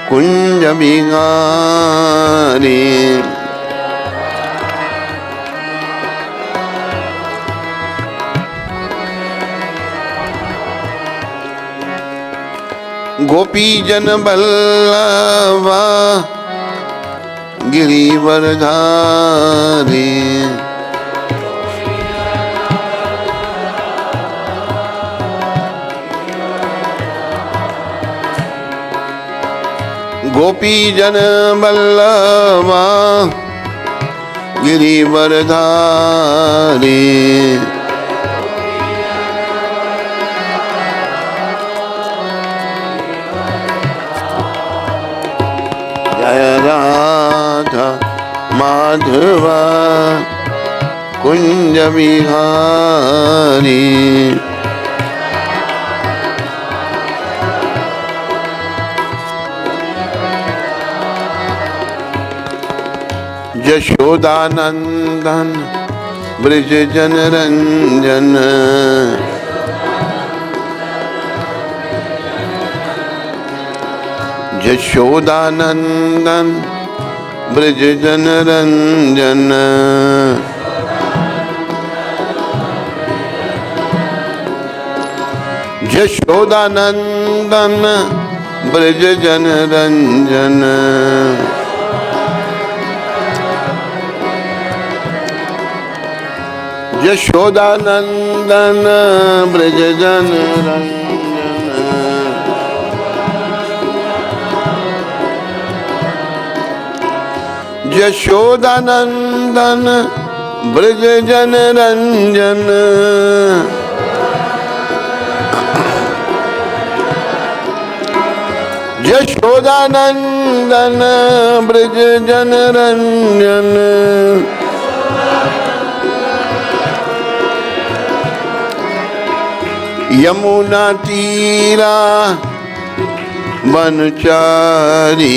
कुंज बिहारी। गोपी जन बल्लभा गिरिवरधारी। गोपी जन बल्लभा गिरिवरधारी। जय राधा माधवा कुंज बिहारी। यशोदानंदन ब्रज जन रंजन। यशोदानंदन ब्रज जन रंजन। यशोदानंदन ब्रज जन रंजन। यशोदानंदन ब्रज जन रंजन। यशोदानंदन ब्रज जन रंजन। यशोदानंदन ब्रज जन रंजन। यमुना तीरा वनचारी।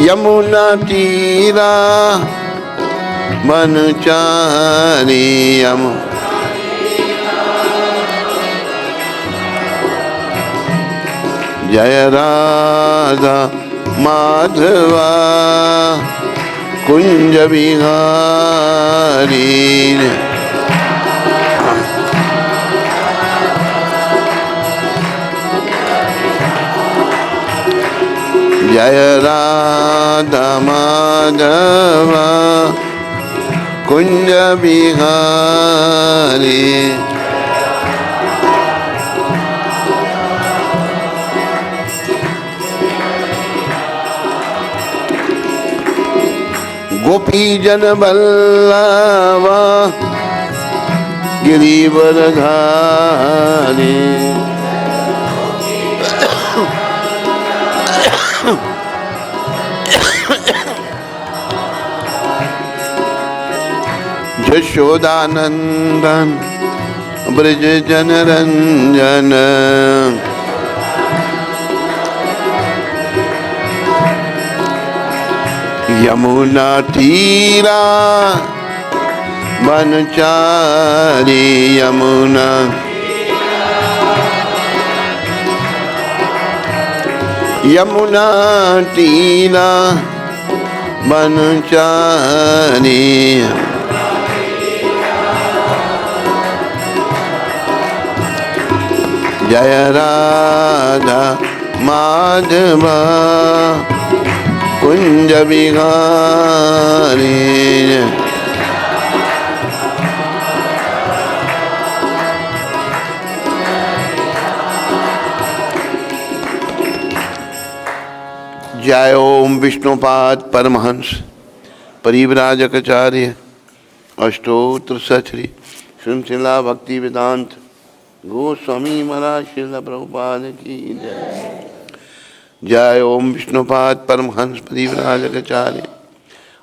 यमुना तीरा वनचारी। जय राधा माधवा कुंज बिहारी। जय राधा माधवा कुंज बिहारी। गोपी जन बल्लभा गिरिवरधारी। यशोदानंदन ब्रज जन रंजन। यमुना तीरा वनचारी। यमुना यमुना तीरा वनचारी। जय राधा माधवा कुंज बिहारी। जय ओम विष्णुपाद परमहंस परिव्राजकाचार्य अष्टोत्तर सचरी श्रृंखला भक्ति वेदांत गोस्वामी महाराज श्रील प्रभुपाद की जय। जय ओम विष्णुपाद परमहंस परिव्राजकाचार्य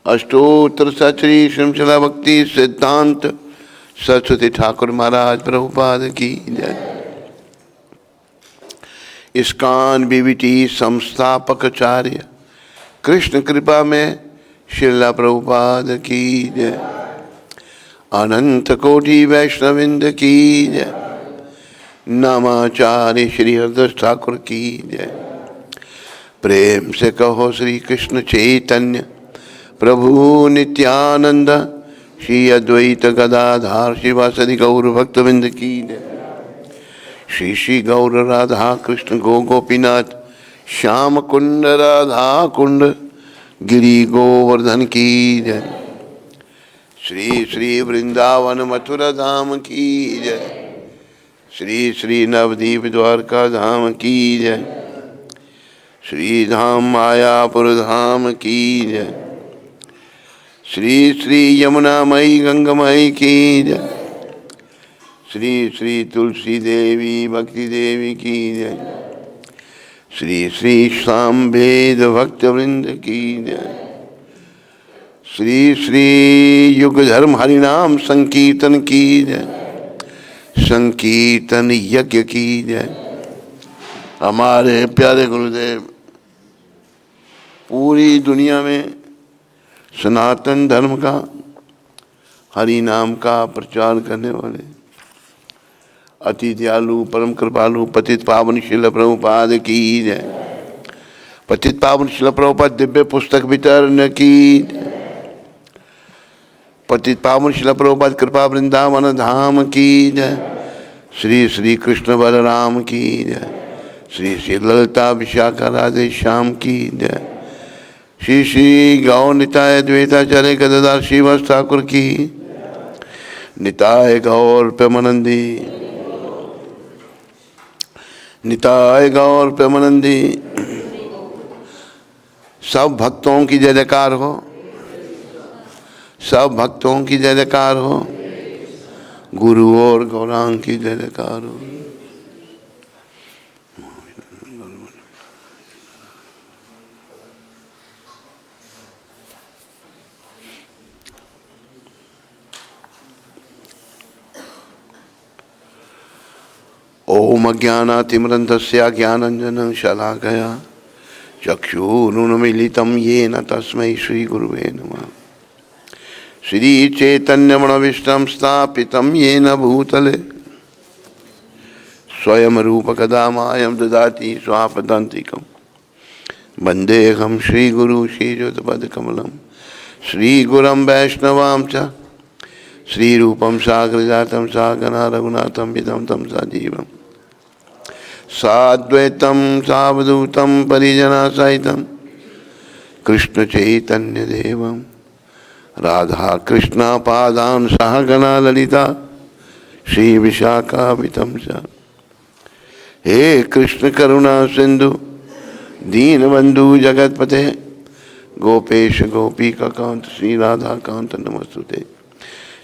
अष्टोत्तर सचरी श्रृंखला भक्ति सिद्धांत सरस्वती ठाकुर महाराज प्रभुपाद की जय। इस्कॉन बीवीटी संस्थापकाचार्य कृष्ण कृपा में श्रील प्रभुपाद की जय। अनंत कोटि वैष्णविंद की जय। नामाचार्य श्री हरिदास ठाकुर की जय। प्रेम से कहो श्री कृष्ण चैतन्य प्रभु नित्यानंद, श्री अद्वैत गदाधार शिवासदि गौर भक्तविंद की जय। श्री श्री गौर राधा कृष्ण गो गोपीनाथ श्याम कुंड राधा कुंड गिरी गोवर्धन की जय। श्री श्री वृंदावन मथुरा धाम की जय। श्री श्री नवदीप द्वारका धाम की जय। श्री धाम मायापुर धाम की जय। श्री श्री यमुना मई गंगमई की जय। श्री श्री तुलसी देवी भक्ति देवी की जय। श्री श्री सामवेद भक्त वृंद की जय। श्री श्री युग धर्म हरिनाम संकीर्तन की जय। संकीर्तन यज्ञ की जय। हमारे प्यारे गुरुदेव पूरी दुनिया में सनातन धर्म का हरि नाम का प्रचार करने वाले अति दयालु परम कृपालु पतित पावन शिल प्रभुपाद की जय। पतित पावन शिल प्रभुपाद दिव्य पुस्तक वितरण की जय। पतित पावन शिल प्रभुपाद कृपा वृंदावन धाम की जय। श्री श्री कृष्ण बलराम की जय। श्री श्री ललिता विशाखा राधे श्याम की जय। श्री श्री गौ निताय द्वैताचार्य गदाधर श्रीवास ठाकुर की निताय गौर प्रेमानंदी निताय गौर प्रेमानंदी। सब भक्तों की जय जयकार हो। सब भक्तों की जय जयकार हो। गुरु और गौरांग की जय जयकार हो। ओम अज्ञानातिमिरन्धस्य ज्ञानाञ्जनं शलाकया चक्षुरुन्मीलितं येन तस्मै श्रीगुरुवे नमः। श्रीचैतन्यमनोभीष्टं स्थापितं येन भूतले स्वयं रूपकदा मायं ददाति स्वापदान्तिकं। वन्देऽहं श्रीगुरु श्रीयुतपदकमलं श्रीगुरुं वैष्णवां च श्रीरूपं साग्रजातं सागना रघुनाथं विदं तं सजीवम् साद्वैतं सावधूतं परिजनसहितं कृष्ण चैतन्य देवं राधा कृष्णा पादान सहगना ललिता श्री विशाखावितं च। हे कृष्ण करुणा सिंधु दीनबंधु जगतपते गोपेश गोपिका कांत श्री राधा कांत नमस्तुते।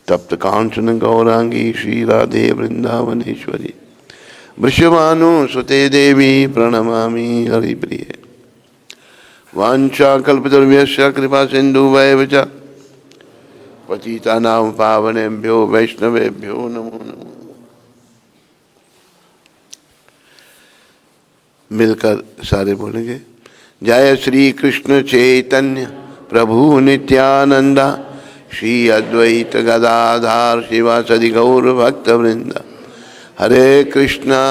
तप्त कांचन गौरांगी श्री राधे वृंदावनेश्वरी वृषभानु सुते देवी प्रणमामि हरिप्रिये। वाञ्छा कल्पतरुभ्यश्च कृपा सिन्धुभ्येव च पतितानां पावनेभ्यो वैष्णवेभ्यो नमो नमः। मिलकर सारे बोलेंगे जय श्री कृष्ण चैतन्य प्रभु नित्यानंद श्री अद्वैत गदाधार शिवासदि गौर भक्त वृंद। हरे कृष्णा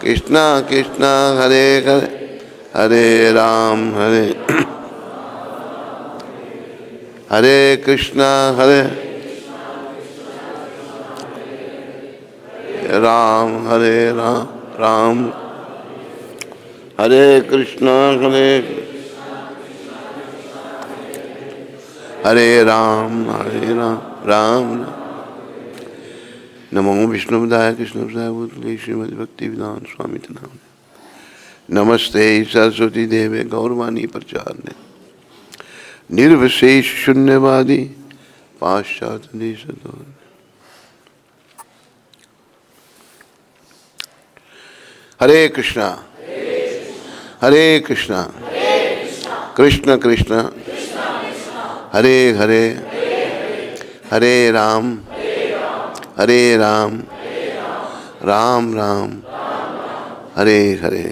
कृष्णा हरे हरे हरे राम हरे कृष्णा हरे राम राम हरे कृष्णा हरे राम राम। नमो विष्णुपदाय कृष्णपदाय भूतले श्रीमद् भक्ति वेदांत स्वामी नाम। नमस्ते सरस्वती देवे गौरवाणी प्रचारने निर्विशेष शून्यवादी पाश्चात्य देश। हरे कृष्णा कृष्ण कृष्ण हरे हरे हरे राम राम राम हरे हरे।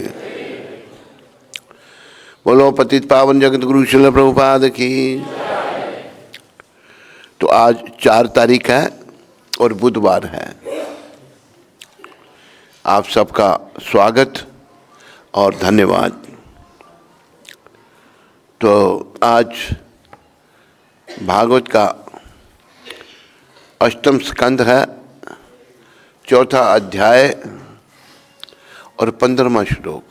बोलो पतित पावन जगत गुरु श्रील प्रभुपाद की। तो आज 4 तारीख है और बुधवार है। आप सबका स्वागत और धन्यवाद। तो आज भागवत का अष्टम स्कंद है, चौथा अध्याय और 15वां श्लोक।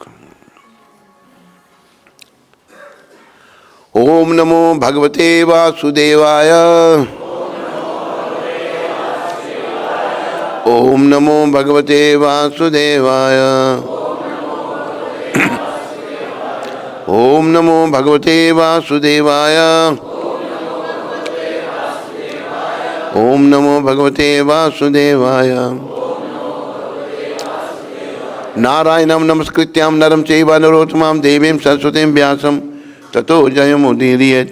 ओम नमो भगवते वासुदेवाय। ओम नमो भगवते वासुदेवाय। ओम नमो भगवते वासुदेवाय। ओम नमो भगवते वासुदेवाय। नारायणं नमस्कृत्यां नरं चैव नरोत्तमं देवीं सरस्वतीं व्यासं ततो जयमुदीरयेत्।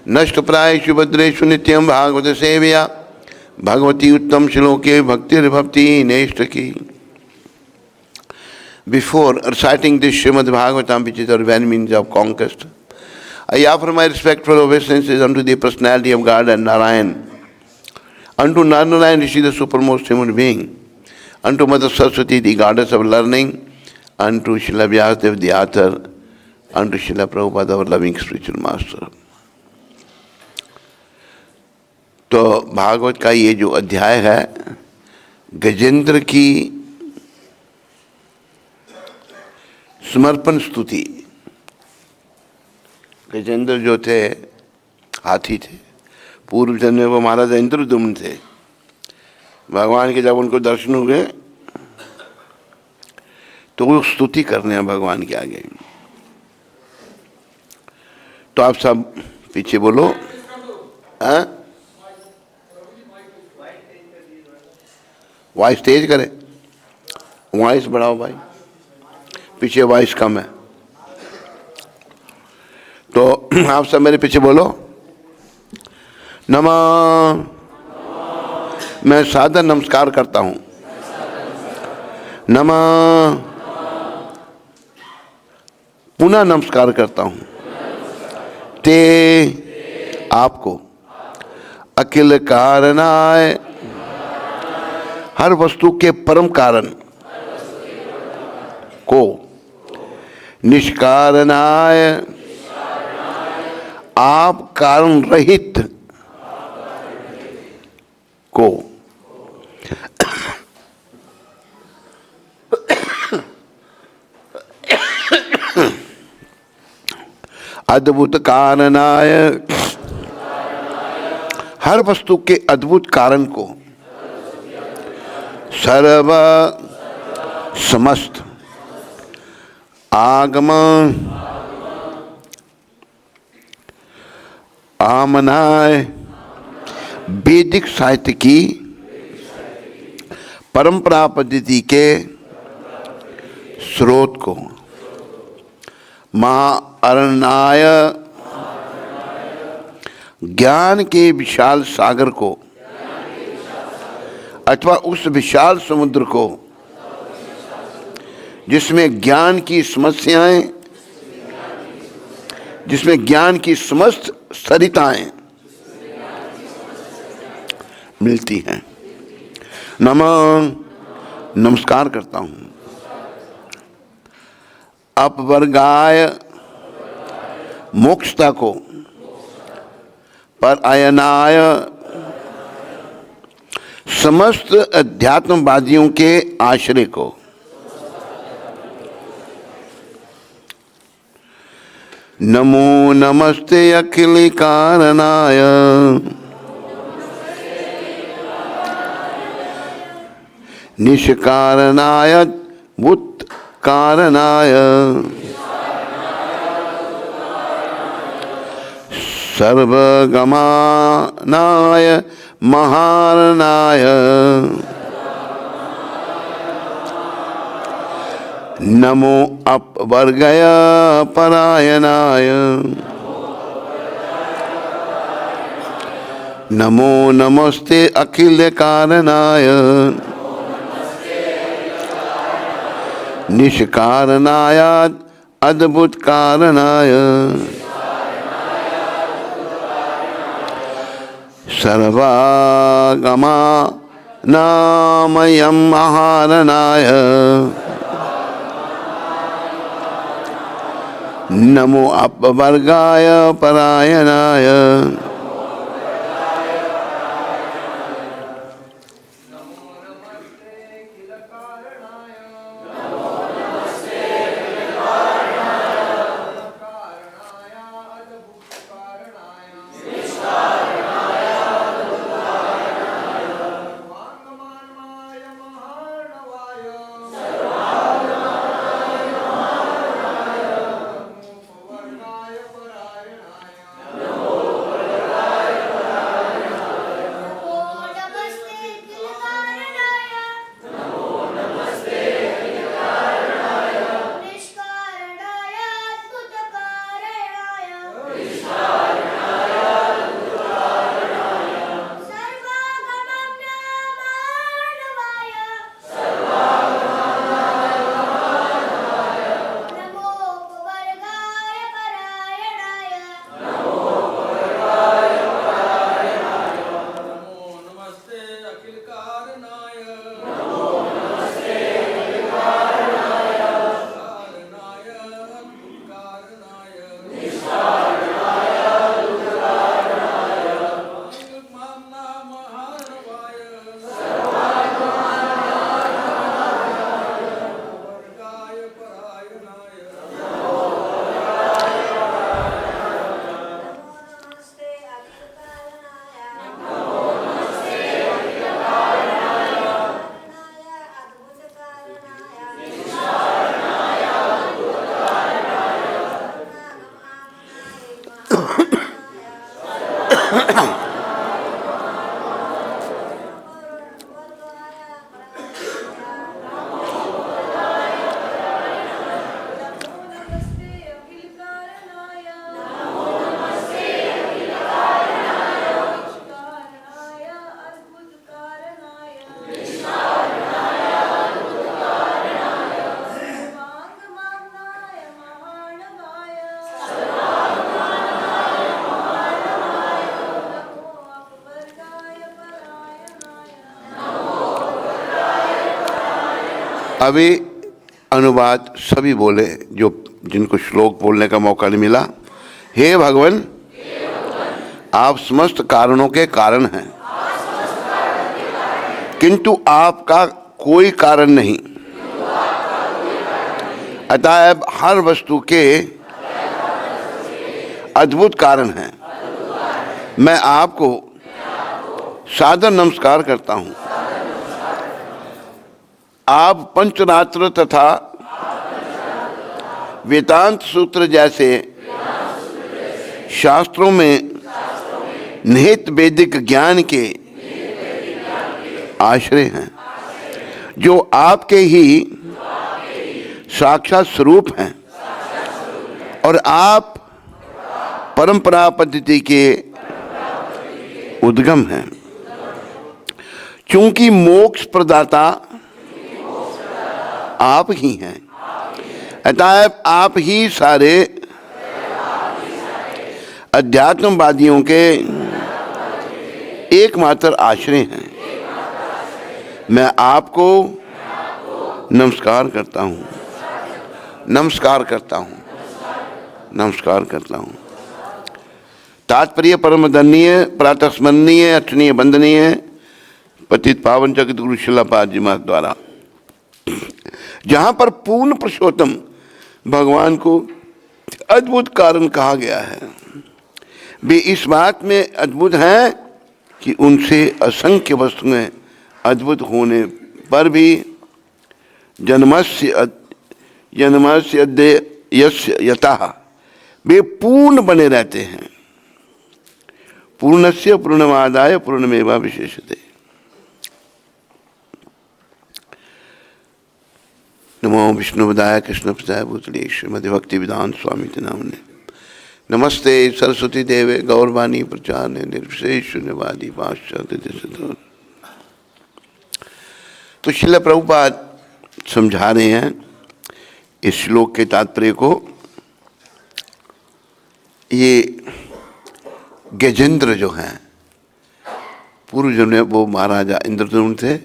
नष्टप्रायेषु भद्रेषु नित्यं भागवत सेवया भगवती उत्तम श्लोके भक्तिर्भक्ति नैष्ठिकी। Before reciting this Srimad Bhagavatam, which is our van means of conquest, I offer my respectful obeisances unto the personality of God and Narayan, unto Narayan Rishi, the supermost human being, unto Mother Saraswati, the goddess of learning, unto Srila Vyasadeva, the author, unto Srila Prabhupada, our loving spiritual master. तो भागवत का ये जो अध्याय है, गजेंद्र की समर्पण स्तुति। गजेंद्र जो थे हाथी थे, पूर्व जन्म में वो महाराज इंद्रद्युम्न थे। भगवान के जब उनको दर्शन हुए तो वो स्तुति करने हैं भगवान के आगे। तो आप सब पीछे बोलो, हाँ? वॉइस तेज करें, वॉइस बढ़ाओ भाई, पीछे वॉइस कम है। तो आप सब मेरे पीछे बोलो, नमः। मैं सादर नमस्कार करता हूँ। नमः। पुनः नमस्कार करता हूँ ते आपको, अखिल कारणाय, हर वस्तु के परम कारण को, निष्कारणाय, आप कारण रहित को, अद्भुत कारणाय, हर वस्तु के अद्भुत कारण को, सर्व समस्त आगम आमनाय, वैदिक साहित्य की परंपरा पद्धति के स्रोत को, महाअरण्याय, ज्ञान के विशाल सागर को अथवा उस विशाल समुद्र को जिसमें ज्ञान की समस्याएं, जिसमें ज्ञान की समस्त सरिताएं मिलती हैं। नमः, नमस्कार करता हूं। अपवर्गाय, मोक्षता को, पर अयनाय, समस्त अध्यात्मवादियों के आश्रय को, नमो नमस्ते अखिल कारणाय, निष्कारणाय भूत कारणाय, सर्वगमनाय महारणाय, नमो अपवर्गय परायणाय, नमो नमस्ते अखिल कारणाय, निष्कारणाय अद्भुत कारणाय, सर्वागमा नामयं महारणाय नमो अपवर्गाय परायणाय अभी अनुवाद सभी बोले जो जिनको श्लोक बोलने का मौका नहीं मिला। हे भगवान, आप समस्त कारणों के कारण हैं, किंतु आपका कोई कारण नहीं। अतएव हर वस्तु के अद्भुत कारण हैं। मैं आपको सादर नमस्कार करता हूँ। आप पंचरात्र तथा वेदांत सूत्र जैसे शास्त्रों में निहित वैदिक ज्ञान के आश्रय हैं, जो आपके ही साक्षात स्वरूप हैं, और आप परंपरा पद्धति के उद्गम हैं। चूंकि मोक्ष प्रदाता आप ही हैं, अतएव आप ही सारे अध्यात्मवादियों के एकमात्र आश्रय हैं। मैं आपको नमस्कार करता हूँ, नमस्कार करता हूँ, नमस्कार करता हूँ। तात्पर्य परम दंडनीय, प्रातस्मरणीय, अक्षणीय, वंदनीय पतित पावन जगत गुरु शिलापाद जी महाराज द्वारा, जहाँ पर पूर्ण पुरुषोत्तम भगवान को अद्भुत कारण कहा गया है, वे इस बात में अद्भुत हैं कि उनसे असंख्य वस्तुएं अद्भुत होने पर भी जन्मस्य यस्य यतः वे पूर्ण बने रहते हैं। पूर्णस्य पूर्णमादाय पूर्णमेवावशिष्यते। नमो विष्णुपदाय कृष्णपदाय भूतले श्रीमद् भक्ति वेदांत स्वामी नामने। नमस्ते सरस्वती देवे गौरवाणी प्रचारने निर्विशेष शून्यवादी पाश्चात्य। तो श्रील प्रभुपाद समझा रहे हैं इस श्लोक के तात्पर्य को। ये गजेंद्र जो हैं, पूर्व जन्म में वो महाराजा इंद्रद्युम्न थे।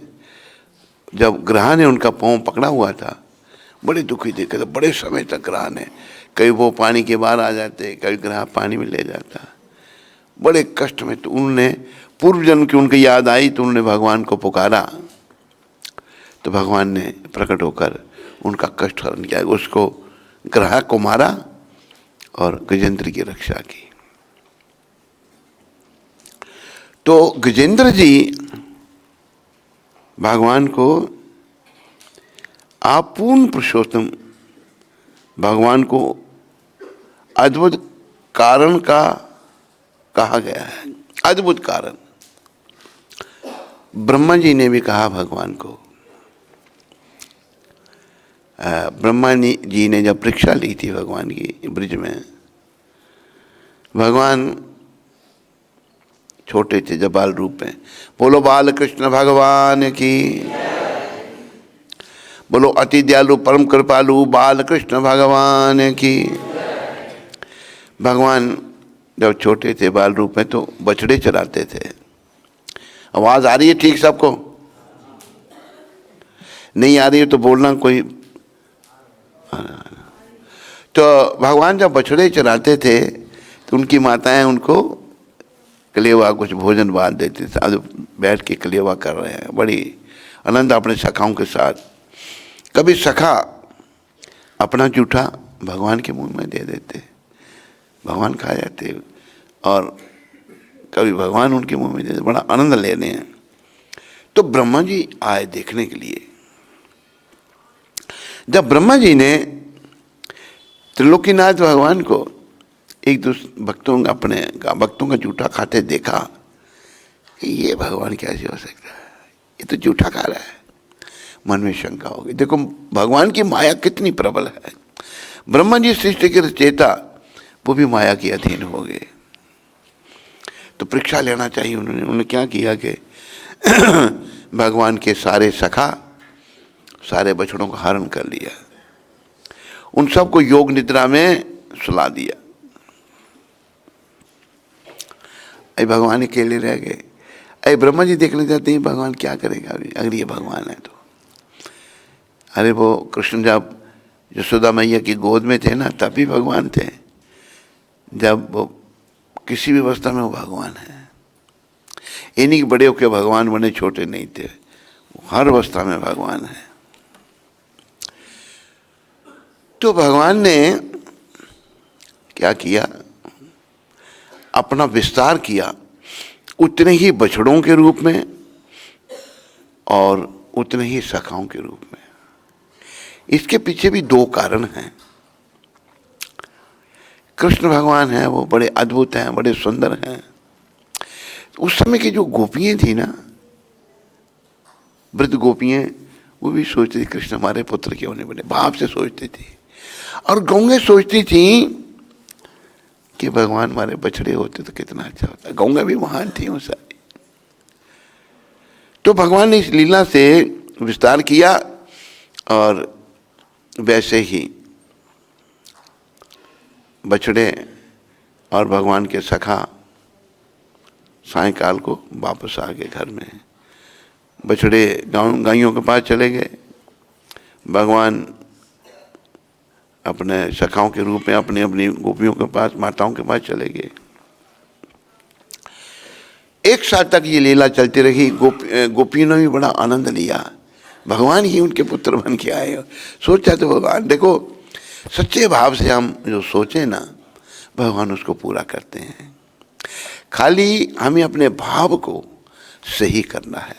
जब ग्रह ने उनका पाँव पकड़ा हुआ था, बड़े दुखी देखे थे, बड़े समय तक ग्रह ने, कभी वो पानी के बाहर आ जाते, कभी ग्रह पानी में ले जाता, बड़े कष्ट में। तो उन्होंने पूर्व जन्म की उनकी याद आई, तो उन्होंने भगवान को पुकारा, तो भगवान ने प्रकट होकर उनका कष्ट हरण किया, उसको ग्रह को मारा और गजेंद्र की रक्षा की। तो गजेंद्र जी भगवान को आप पूर्ण पुरुषोत्तम, भगवान को अद्भुत कारण का कहा गया है। अद्भुत कारण ब्रह्मा जी ने भी कहा भगवान को। ब्रह्मा जी ने जब परीक्षा ली थी भगवान की ब्रिज में, भगवान छोटे थे जब बाल रूप में, बोलो बाल कृष्ण भगवान की, बोलो अति दयालु परम कृपालु बाल कृष्ण भगवान की। भगवान जब छोटे थे बाल रूप में तो बछड़े चराते थे। आवाज आ रही है ठीक सबको? नहीं आ रही है तो बोलना कोई। तो भगवान जब बछड़े चराते थे तो उनकी माताएं उनको कलेवा कुछ भोजन बांध देते थे। आज बैठ के कलेवा कर रहे हैं बड़ी आनंद अपने सखाओं के साथ। कभी सखा अपना जूठा भगवान के मुंह में दे देते, भगवान खा जाते, और कभी भगवान उनके मुंह में दे देते, बड़ा आनंद ले रहे हैं। तो ब्रह्मा जी आए देखने के लिए। जब ब्रह्मा जी ने त्रिलोकीनाथ भगवान को एक दूसरे भक्तों का जूठा खाते देखा, ये भगवान कैसे हो सकता है, ये तो जूठा खा रहा है। मन में शंका होगी। देखो भगवान की माया कितनी प्रबल है। ब्रह्मा जी सृष्टि के रचयिता, वो भी माया के अधीन हो गए। तो परीक्षा लेना चाहिए उन्होंने क्या किया कि भगवान के सारे सखा सारे बछड़ों का हरण कर लिया, उन सबको योग निद्रा में सुला दिया। अरे भगवान अकेले रह गए। अरे ब्रह्मा जी देखना चाहते हैं भगवान क्या करेगा अभी, अगर ये भगवान है तो। अरे वो कृष्ण जब यशोदा मैया की गोद में थे ना, तभी भगवान थे। जब वो किसी भी अवस्था में वो भगवान है। इन्हीं बड़े होकर भगवान बने, छोटे नहीं थे, हर अवस्था में भगवान है। तो भगवान ने क्या किया, अपना विस्तार किया उतने ही बछड़ों के रूप में और उतने ही सखाओं के रूप में। इसके पीछे भी दो कारण हैं। कृष्ण भगवान हैं, वो बड़े अद्भुत हैं, बड़े सुंदर हैं। उस समय की जो गोपियां थी ना, वृद्ध गोपियां, वो भी सोचती थी कृष्ण हमारे पुत्र क्यों नहीं बने, भाव से सोचती थी। और गौंगे सोचती थी कि भगवान हमारे बछड़े होते तो कितना अच्छा होता। गौंगा भी महान थी वो सारी। तो भगवान ने इस लीला से विस्तार किया और वैसे ही बछड़े और भगवान के सखा सायंकाल को वापस आ गए घर में। बछड़े गायों के पास चले गए, भगवान अपने सखाओं के रूप में अपनी अपनी गोपियों के पास, माताओं के पास चले गए। एक साल तक ये लीला चलती रही। गोपियों ने भी बड़ा आनंद लिया, भगवान ही उनके पुत्र बन के आए। सोचा तो भगवान, देखो सच्चे भाव से हम जो सोचें ना, भगवान उसको पूरा करते हैं। खाली हमें अपने भाव को सही करना है।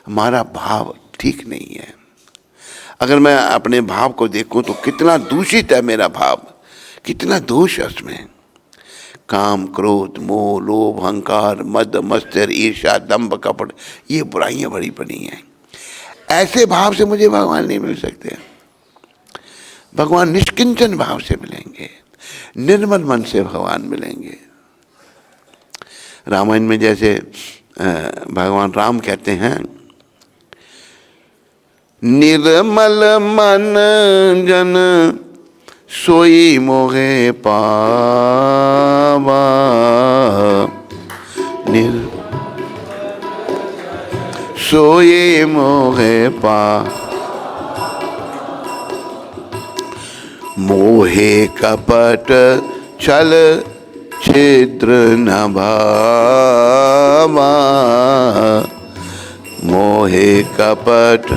हमारा भाव ठीक नहीं है। अगर मैं अपने भाव को देखूं तो कितना दूषित है मेरा भाव, कितना दोष है उसमें। काम, क्रोध, मोह, लोभ, अहंकार, मद, मत्सर, ईर्ष्या, दंभ, कपट, ये बुराइयां भरी पड़ी हैं। ऐसे भाव से मुझे भगवान नहीं मिल सकते। भगवान निष्किंचन भाव से मिलेंगे, निर्मल मन से भगवान मिलेंगे। रामायण में जैसे भगवान राम कहते हैं, निर्मल मन जन सोई मोहे पावा। सोए मोहे पा, मोहे कपट छल छिद्र न भावा, मोहे कपट।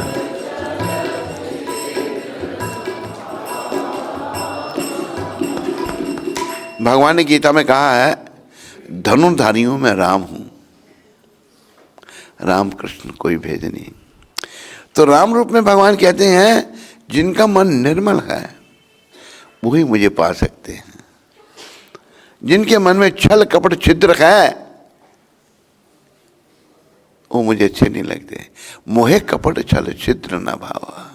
भगवान ने गीता में कहा है धनुर्धारियों में राम हूं, राम कृष्ण कोई भेद नहीं। तो राम रूप में भगवान कहते हैं जिनका मन निर्मल है वही मुझे पा सकते हैं, जिनके मन में छल कपट छिद्र है वो मुझे अच्छे नहीं लगते। मोहे कपट छल छिद्र न भावा,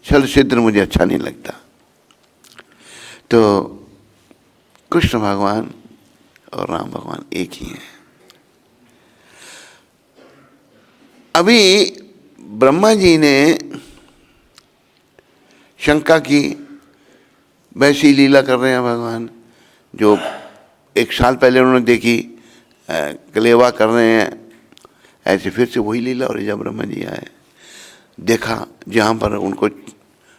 छल छिद्र मुझे अच्छा नहीं लगता। तो कृष्ण भगवान और राम भगवान एक ही हैं। अभी ब्रह्मा जी ने शंका की, वैसी लीला कर रहे हैं भगवान जो 1 साल पहले उन्होंने देखी, कलेवा कर रहे हैं, ऐसे फिर से वही लीला। और जब ब्रह्मा जी आए देखा जहाँ पर उनको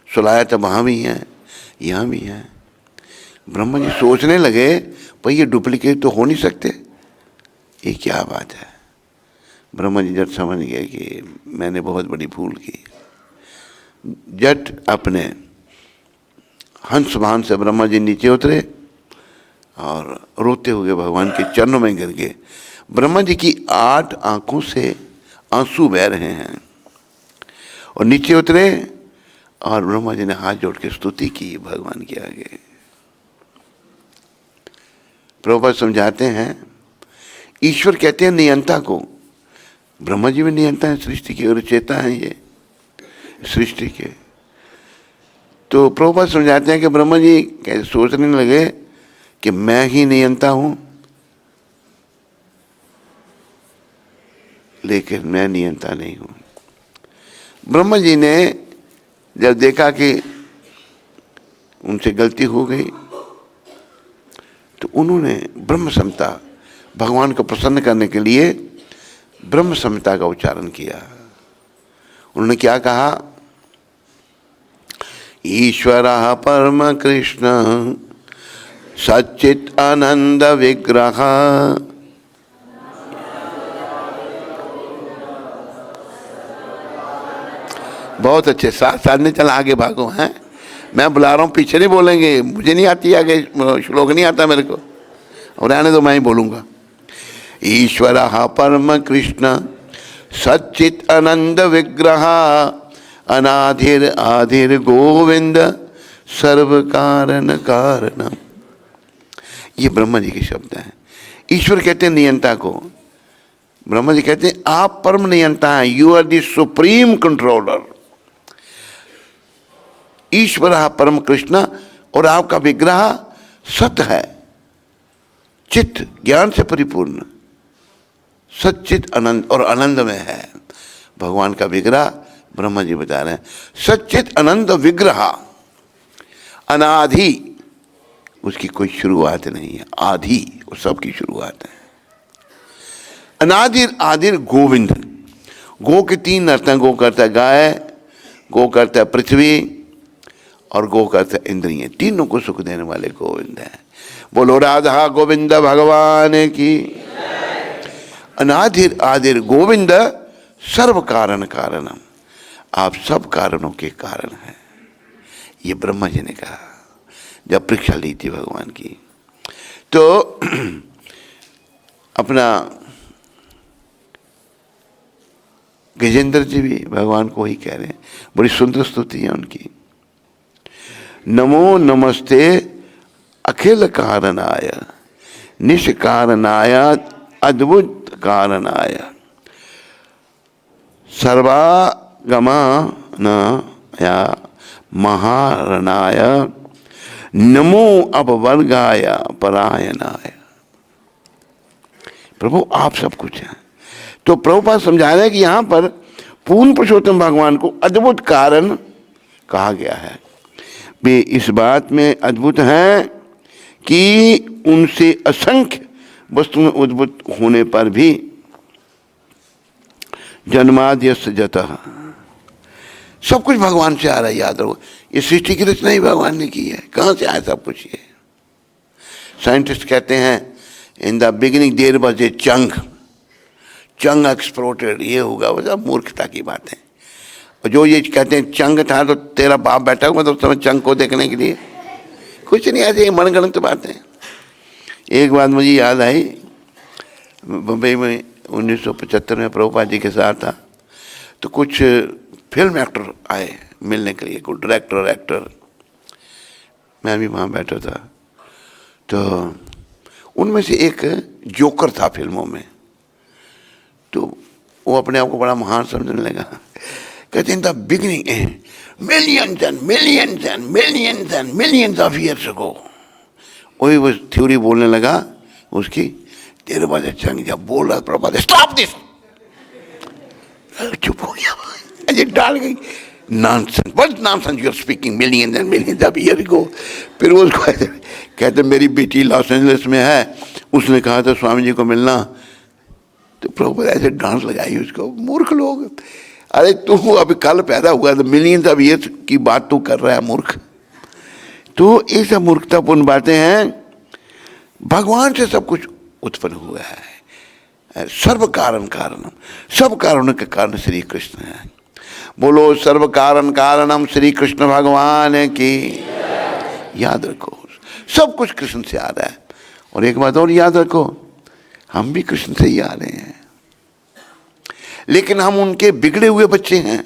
सुलाया था वहाँ भी हैं, यहाँ भी हैं। ब्रह्मा जी सोचने लगे भाई ये डुप्लीकेट तो हो नहीं सकते, ये क्या बात है। ब्रह्मा जी जट समझ गए कि मैंने बहुत बड़ी भूल की। जट अपने हंस वाहन से ब्रह्मा जी नीचे उतरे और रोते हुए भगवान के चरणों में गिर गए। ब्रह्मा जी की 8 आंखों से आंसू बह रहे हैं और नीचे उतरे और ब्रह्मा जी ने हाथ जोड़ के स्तुति की भगवान के आगे। प्रभुपाद समझाते हैं ईश्वर कहते हैं नियंता को, ब्रह्मा जी में नियंता है सृष्टि के, और चेता है ये सृष्टि के। तो प्रभुपाद समझाते हैं कि ब्रह्मा जी कैसे सोचने लगे कि मैं ही नियंता हूं, लेकिन मैं नियंता नहीं हूं। ब्रह्मा जी ने जब देखा कि उनसे गलती हो गई तो उन्होंने ब्रह्म समता, भगवान को प्रसन्न करने के लिए ब्रह्म समता का उच्चारण किया। उन्होंने क्या कहा, ईश्वरः परम कृष्ण सच्चित आनंद विग्रह, बहुत अच्छे, साथ साथ में चला, आगे भागो हैं, मैं बुला रहा हूँ, पीछे नहीं बोलेंगे, मुझे नहीं आती आगे श्लोक नहीं आता मेरे को, और रहने दो मैं ही बोलूँगा। ईश्वरः परम कृष्ण सच्चित आनंद विग्रह, अनाधिर आधिर गोविंद सर्व कारण कारणम। ये ब्रह्मा जी के शब्द हैं। ईश्वर कहते हैं नियंता को, ब्रह्मा जी कहते हैं आप परम नियंता हैं, you are the supreme controller. ईश्वर परम कृष्ण, और आपका विग्रह सत है, चित्त ज्ञान से परिपूर्ण, सच्चित आनंद और आनंद में है। भगवान का विग्रह ब्रह्मा जी बता रहे हैं सच्चित आनंद विग्रह, अनादि, उसकी कोई शुरुआत नहीं है, आदि वो सबकी शुरुआत है। अनादिर आदिर गोविंद, गो के 3 अर्थ हैं, गो करता है गाय, गो करता है पृथ्वी, और गो करता है इंद्रिय, तीनों को सुख देने वाले गोविंद है। बोलो राधा गोविंद भगवान की। अनादिर आदिर गोविंद सर्व कारण कारणम, आप सब कारणों के कारण हैं। ये ब्रह्मा जी ने कहा जब परीक्षा ली थी भगवान की। तो अपना गजेंद्र जी भी भगवान को ही कह रहे हैं, बड़ी सुंदर स्तुति है उनकी। नमो नमस्ते अखिल कारणाय निष्कारणाय अद्भुत कारणाय सर्वागमनाय महारणाय नमो अपवर्गाय परायणाय। प्रभु आप सब कुछ हैं। तो प्रभुपाद समझा रहे हैं कि यहाँ पर पूर्ण पुरुषोत्तम भगवान को अद्भुत कारण कहा गया है। वे इस बात में अद्भुत हैं कि उनसे असंख्य वस्तुएं उद्भुत होने पर भी जन्माद्यस्य जतः, सब कुछ भगवान से आ रहा है, याद रखो। ये सृष्टि की रचना ही भगवान ने की है, कहाँ से आया सब कुछ? ये साइंटिस्ट कहते हैं in the beginning there was a chunk exploded, ये होगा, वो सब मूर्खता की बात है। और जो ये कहते हैं चंग था तो तेरा बाप बैठा हुआ तो उस समय चंग को देखने के लिए, कुछ नहीं, ऐसे मनगढ़ंत बात है। एक बात मुझे याद आई, बम्बई में 1975 में प्रभुपाद जी के साथ था, तो कुछ फिल्म एक्टर आए मिलने के लिए, कुछ डायरेक्टर एक्टर, मैं भी वहाँ बैठा था। तो उनमें से एक जोकर था फिल्मों में, तो वो अपने आप को बड़ा महान समझने लगा। कहते हैं the beginning millions and millions and millions and millions of years ago, वही वो थ्योरी बोलने लगा उसकी। तेरे बाद चंग जब बोल रहा प्रभुपाद स्टॉप दिस, चुप हो गया, अजय डाल गई, nonsense, what nonsense you are speaking, millions and millions of year ago. फिर वो उसको कहते मेरी बेटी लॉस एंजलिस में है, उसने कहा था स्वामी जी को मिलना, तो प्रभुपाद ऐसे डांस लगाई उसको। मूर्ख लोग, अरे तू अभी कल पैदा हुआ तो मिलियंस ऑफ ईयर्स की बात तू कर रहा है, मूर्ख। तो ये सब मूर्खतापूर्ण बातें हैं। भगवान से सब कुछ उत्पन्न हुआ है, सर्व कारण कारणम, सब कारणों के कारण श्री कृष्ण है। बोलो सर्व कारण कारणम श्री कृष्ण भगवान की। याद रखो सब कुछ कृष्ण से आ रहा है। और एक बात और याद रखो, हम भी कृष्ण से ही आ रहे हैं, लेकिन हम उनके बिगड़े हुए बच्चे हैं।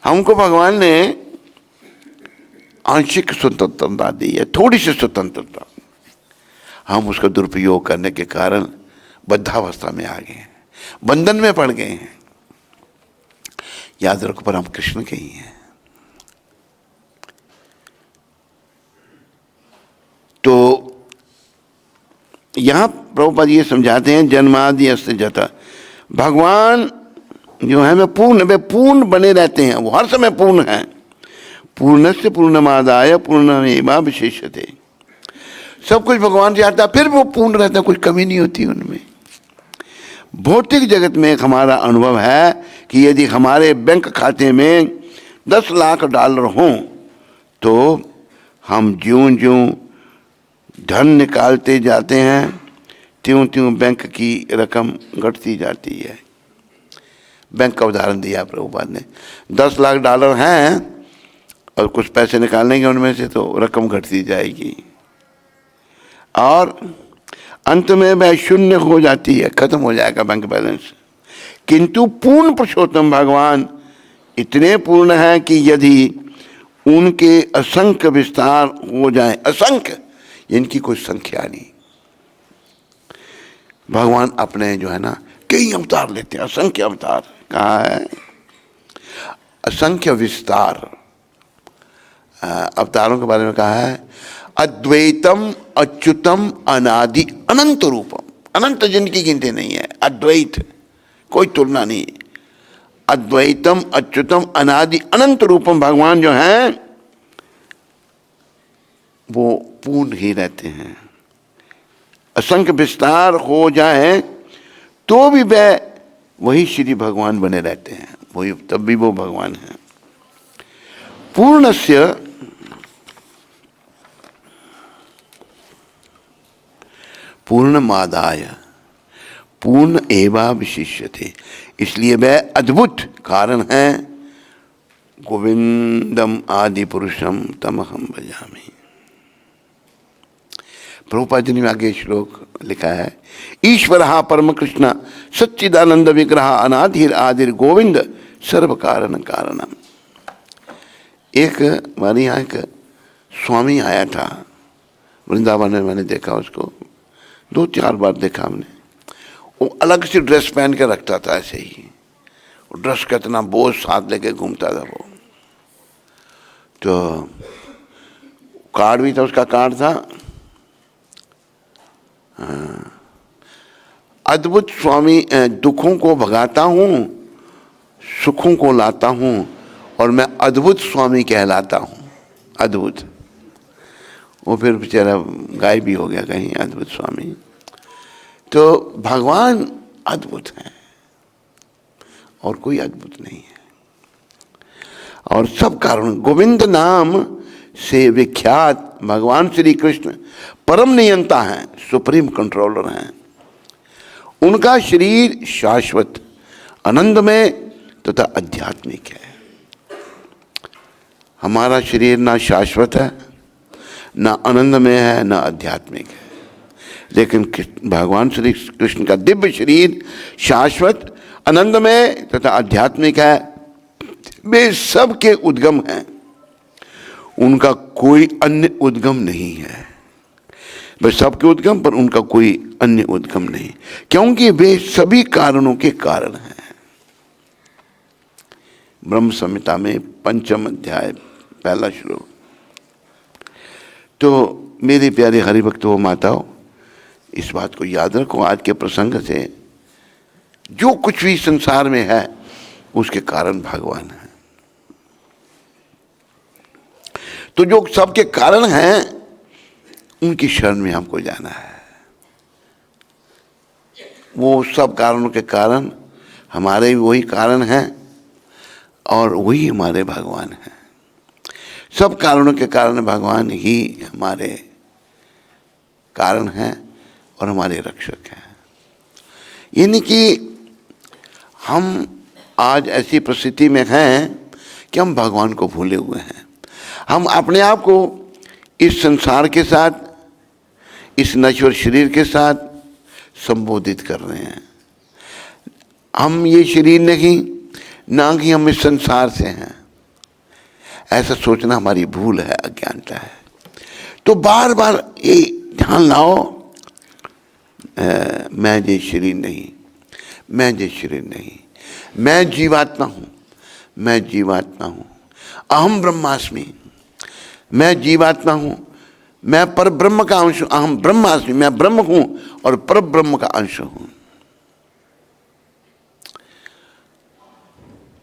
हमको भगवान ने आंशिक स्वतंत्रता दी है, थोड़ी सी स्वतंत्रता, हम उसका दुरुपयोग करने के कारण बद्धावस्था में आ गए हैं, बंधन में पड़ गए हैं। याद रखो पर हम कृष्ण के ही हैं। तो यहां प्रभुपाद ये समझाते हैं जन्मादि अस्ति जता, भगवान जो है वे पूर्ण बने रहते हैं, वो हर समय पूर्ण है। पूर्णस्य पूर्णमादाय पूर्णमेवा विशेष्यते, सब कुछ भगवान से आता है, फिर वो पूर्ण रहता है, कुछ कमी नहीं होती उनमें। भौतिक जगत में एक हमारा अनुभव है कि यदि हमारे बैंक खाते में 10 लाख डॉलर हों तो हम ज्यों ज्यों धन निकालते जाते हैं त्यों त्यों बैंक की रकम घटती जाती है। बैंक का उदाहरण दिया प्रभुपाद ने, 10 लाख डॉलर हैं और कुछ पैसे निकालने के उनमें से तो रकम घटती जाएगी और अंत में वह शून्य हो जाती है, खत्म हो जाएगा बैंक बैलेंस। किंतु पूर्ण पुरुषोत्तम भगवान इतने पूर्ण हैं कि यदि उनके असंख्य विस्तार हो जाए, असंख्य इनकी कोई संख्या नहीं, भगवान अपने जो है ना कई अवतार लेते हैं, असंख्य अवतार। कहा है असंख्य विस्तार, अवतारों के बारे में कहा है अद्वैतम अच्युतम अनादि अनंत रूपम, अनंत जिनकी गिनती नहीं है, अद्वैत कोई तुलना नहीं, अद्वैतम अच्युतम अनादि अनंत रूपम भगवान जो हैं वो पूर्ण ही रहते हैं। असंख्य विस्तार हो जाए तो भी वह वही श्री भगवान बने रहते हैं, वही तब भी वो भगवान हैं। पूर्णस्य पूर्णमादाय पूर्ण एवा विशिष्यते, इसलिए वह अद्भुत कारण है। गोविंदम आदि पुरुषम तमहम भजामि। प्रभुपाद जी ने आगे श्लोक लिखा है, ईश्वर परम कृष्ण सच्चिदानंद विग्रह अनाधिर आदिर गोविंद सर्व कारण कारणम। एक हमारे यहाँ एक स्वामी आया था वृंदावन में, मैंने देखा उसको 2-4 बार देखा हमने। वो अलग से ड्रेस पहन के रखता था, ऐसे ही वो ड्रेस का इतना बोझ साथ लेके घूमता था वो। तो कार्ड भी था, उसका कार्ड था अद्भुत स्वामी, दुखों को भगाता हूँ सुखों को लाता हूँ और मैं अद्भुत स्वामी कहलाता हूँ। अद्भुत, वो फिर बेचारा गायब भी हो गया कहीं, अद्भुत स्वामी। तो भगवान अद्भुत हैं और कोई अद्भुत नहीं है। और सब कारण, गोविंद नाम से विख्यात भगवान श्री कृष्ण परम नियंता हैं, सुप्रीम कंट्रोलर हैं। उनका शरीर शाश्वत, आनंदमय तथा आध्यात्मिक है। हमारा शरीर ना शाश्वत है, ना आनंदमय है, ना आध्यात्मिक है। लेकिन भगवान श्री कृष्ण का दिव्य शरीर शाश्वत, आनंदमय तथा आध्यात्मिक है। वे सबके उद्गम हैं, उनका कोई अन्य उद्गम नहीं है। वे सबके उद्गम पर उनका कोई अन्य उद्गम नहीं, क्योंकि वे सभी कारणों के कारण हैं। ब्रह्म संहिता में 5वां अध्याय 1 श्लोक। तो मेरे प्यारे हरिभक्तों माताओं, इस बात को याद रखो, आज के प्रसंग से जो कुछ भी संसार में है उसके कारण भगवान है। तो जो सबके कारण हैं उनकी शरण में हमको जाना है। वो सब कारणों के कारण हमारे भी वही कारण हैं और वही हमारे भगवान हैं। सब कारणों के कारण भगवान ही हमारे कारण हैं और हमारे रक्षक हैं। यानी कि हम आज ऐसी परिस्थिति में हैं कि हम भगवान को भूले हुए हैं। हम अपने आप को इस संसार के साथ, इस नश्वर शरीर के साथ संबोधित कर रहे हैं। हम ये शरीर नहीं, ना कि हम इस संसार से हैं। ऐसा सोचना हमारी भूल है, अज्ञानता है। तो बार बार ये ध्यान लाओ, मैं ये शरीर नहीं, मैं ये शरीर नहीं, मैं जीवात्मा हूँ, मैं जीवात्मा हूँ। अहम ब्रह्मास्मि, मैं जीवात्मा हूँ, मैं पर ब्रह्म का अंश हूँ। अहम ब्रह्मास्मि, मैं ब्रह्म हूँ और पर ब्रह्म का अंश हूँ।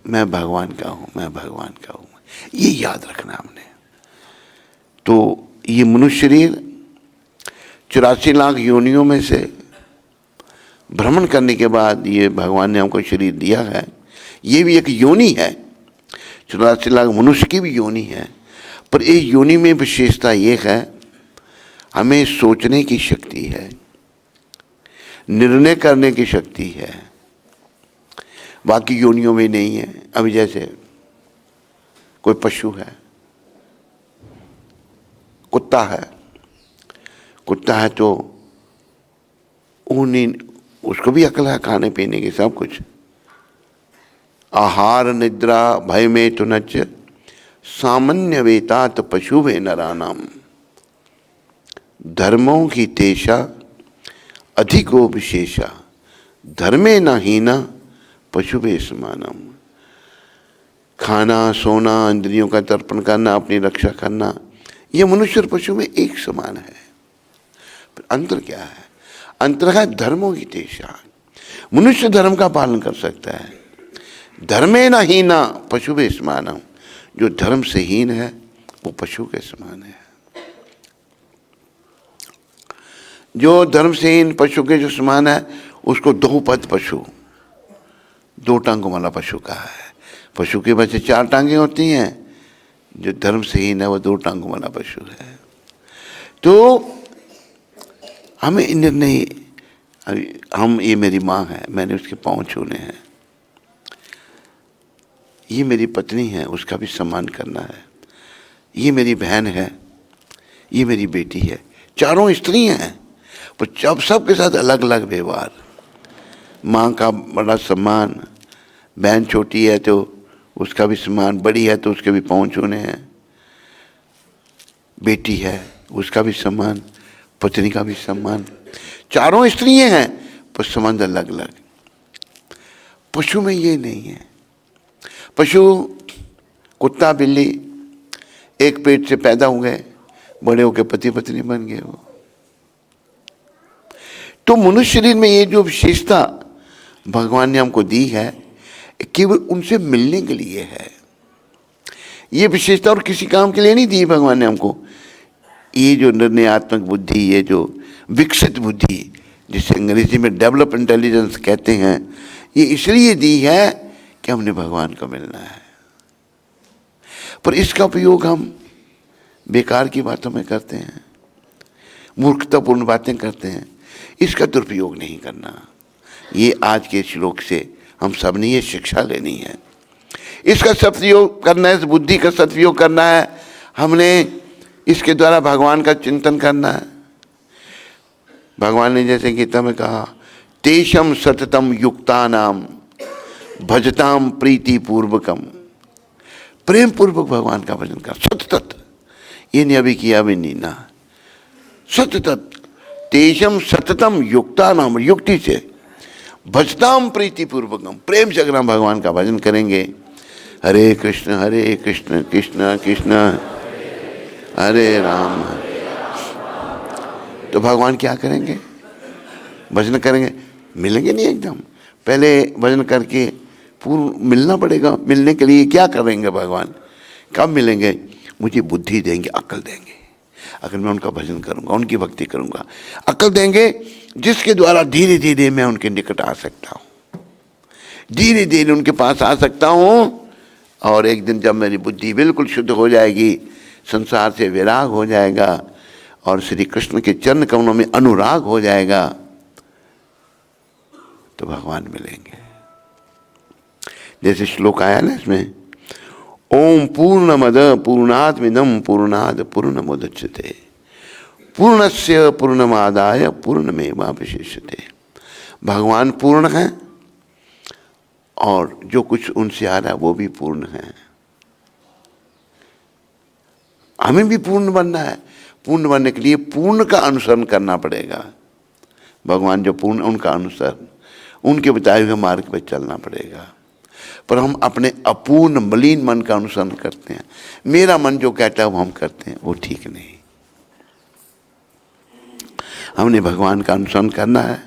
मैं भगवान का हूँ, मैं भगवान का हूँ, ये याद रखना हमने। तो ये मनुष्य शरीर 84 लाख योनियों में से भ्रमण करने के बाद ये भगवान ने हमको शरीर दिया है। ये भी एक योनि है, 84 लाख मनुष्य की भी योनि है। पर इस योनि में विशेषता ये है, हमें सोचने की शक्ति है, निर्णय करने की शक्ति है, बाकी योनियों में नहीं है। अभी जैसे कोई पशु है, कुत्ता है, कुत्ता है तो उसको भी अकल है, खाने पीने की सब कुछ। आहार निद्रा भय में तो नच सामान्य वेतात पशु वे नरानाम। धर्मों की तेषा अधिको विशेषा, धर्मे न हीना पशु वे समानम। खाना, सोना, इंद्रियों का तर्पण करना, अपनी रक्षा करना, ये मनुष्य और पशु में एक समान है। पर अंतर क्या है? अंतर है धर्मों की तेषा। मनुष्य धर्म का पालन कर सकता है। धर्मे न हीना पशु वे समानम। जो धर्म से हीन है वो पशु के समान है। जो धर्म से हीन पशु के जो समान है उसको दो पद पशु, 2 टांगों वाला पशु कहा है। पशु के वैसे 4 टांगें होती हैं, जो धर्म से हीन है वो 2 टांगों वाला पशु है। तो हमें निर्णय, हम, ये मेरी माँ है, मैंने उसके पाँव छूने हैं। ये मेरी पत्नी है, उसका भी सम्मान करना है। ये मेरी बहन है, ये मेरी बेटी है। चारों स्त्रियां हैं पर जब सबके साथ अलग अलग व्यवहार। माँ का बड़ा सम्मान, बहन छोटी है तो उसका भी सम्मान, बड़ी है तो उसके भी पाँव छूने हैं। बेटी है उसका भी सम्मान, पत्नी का भी सम्मान। चारों स्त्रियां हैं पर संबंध अलग अलग। पशु में ये नहीं है। पशु, कुत्ता, बिल्ली एक पेट से पैदा हुए, बड़े होकर पति पत्नी बन गए वो। तो मनुष्य शरीर में ये जो विशेषता भगवान ने हमको दी है केवल उनसे मिलने के लिए है। ये विशेषता और किसी काम के लिए नहीं दी भगवान ने हमको। ये जो निर्णयात्मक बुद्धि, ये जो विकसित बुद्धि, जिसे अंग्रेजी में डेवलप इंटेलिजेंस कहते हैं, ये इसलिए दी है कि हमने भगवान को मिलना है, पर इसका उपयोग हम बेकार की बातों में करते हैं, मूर्खतापूर्ण बातें करते हैं। इसका दुरुपयोग नहीं करना। ये आज के श्लोक से हम सब ने ये शिक्षा लेनी है। इसका सदुपयोग करना है, इस बुद्धि का सदुपयोग करना है। हमने इसके द्वारा भगवान का चिंतन करना है। भगवान ने जैसे गीता में कहा, तेषम सततम युक्तानाम भजताम प्रीति पूर्वकम। प्रेम पूर्वक भगवान का भजन कर, सतत। ये नहीं अभी किया भी नहीं ना, सतत। तेषम सततम युक्तानाम, युक्ति से, भजताम प्रीति पूर्वकम, प्रेम से अगर हम भगवान का भजन करेंगे, हरे कृष्ण कृष्ण कृष्ण हरे राम, तो भगवान क्या करेंगे? भजन करेंगे, मिलेंगे नहीं एकदम। पहले भजन करके पूर्व मिलना पड़ेगा। मिलने के लिए क्या करेंगे भगवान? कब मिलेंगे? मुझे बुद्धि देंगे, अक्ल देंगे। अगर मैं उनका भजन करूंगा, उनकी भक्ति करूंगा, अक्ल देंगे, जिसके द्वारा धीरे धीरे मैं उनके निकट आ सकता हूँ, धीरे धीरे उनके पास आ सकता हूँ। और एक दिन जब मेरी बुद्धि बिल्कुल शुद्ध हो जाएगी, संसार से विराग हो जाएगा और श्री कृष्ण के चरण कमलों में अनुराग हो जाएगा, तो भगवान मिलेंगे। जैसे श्लोक आया ना इसमें, ओम पूर्णमद पूर्णात्मिदं पूर्णाद पूर्णमुदच्यते पूर्णस्य पूर्णमादाय पूर्णमेवावशिष्यते। भगवान पूर्ण है और जो कुछ उनसे आ रहा है वो भी पूर्ण है। हमें भी पूर्ण बनना है। पूर्ण बनने के लिए पूर्ण का अनुसरण करना पड़ेगा। भगवान जो पूर्ण, उनका अनुसरण, उनके बताए हुए मार्ग पर चलना पड़ेगा। पर हम अपने अपूर्ण मलिन मन का अनुसरण करते हैं। मेरा मन जो कहता है वो हम करते हैं, वो ठीक नहीं। हमने भगवान का अनुसरण करना है।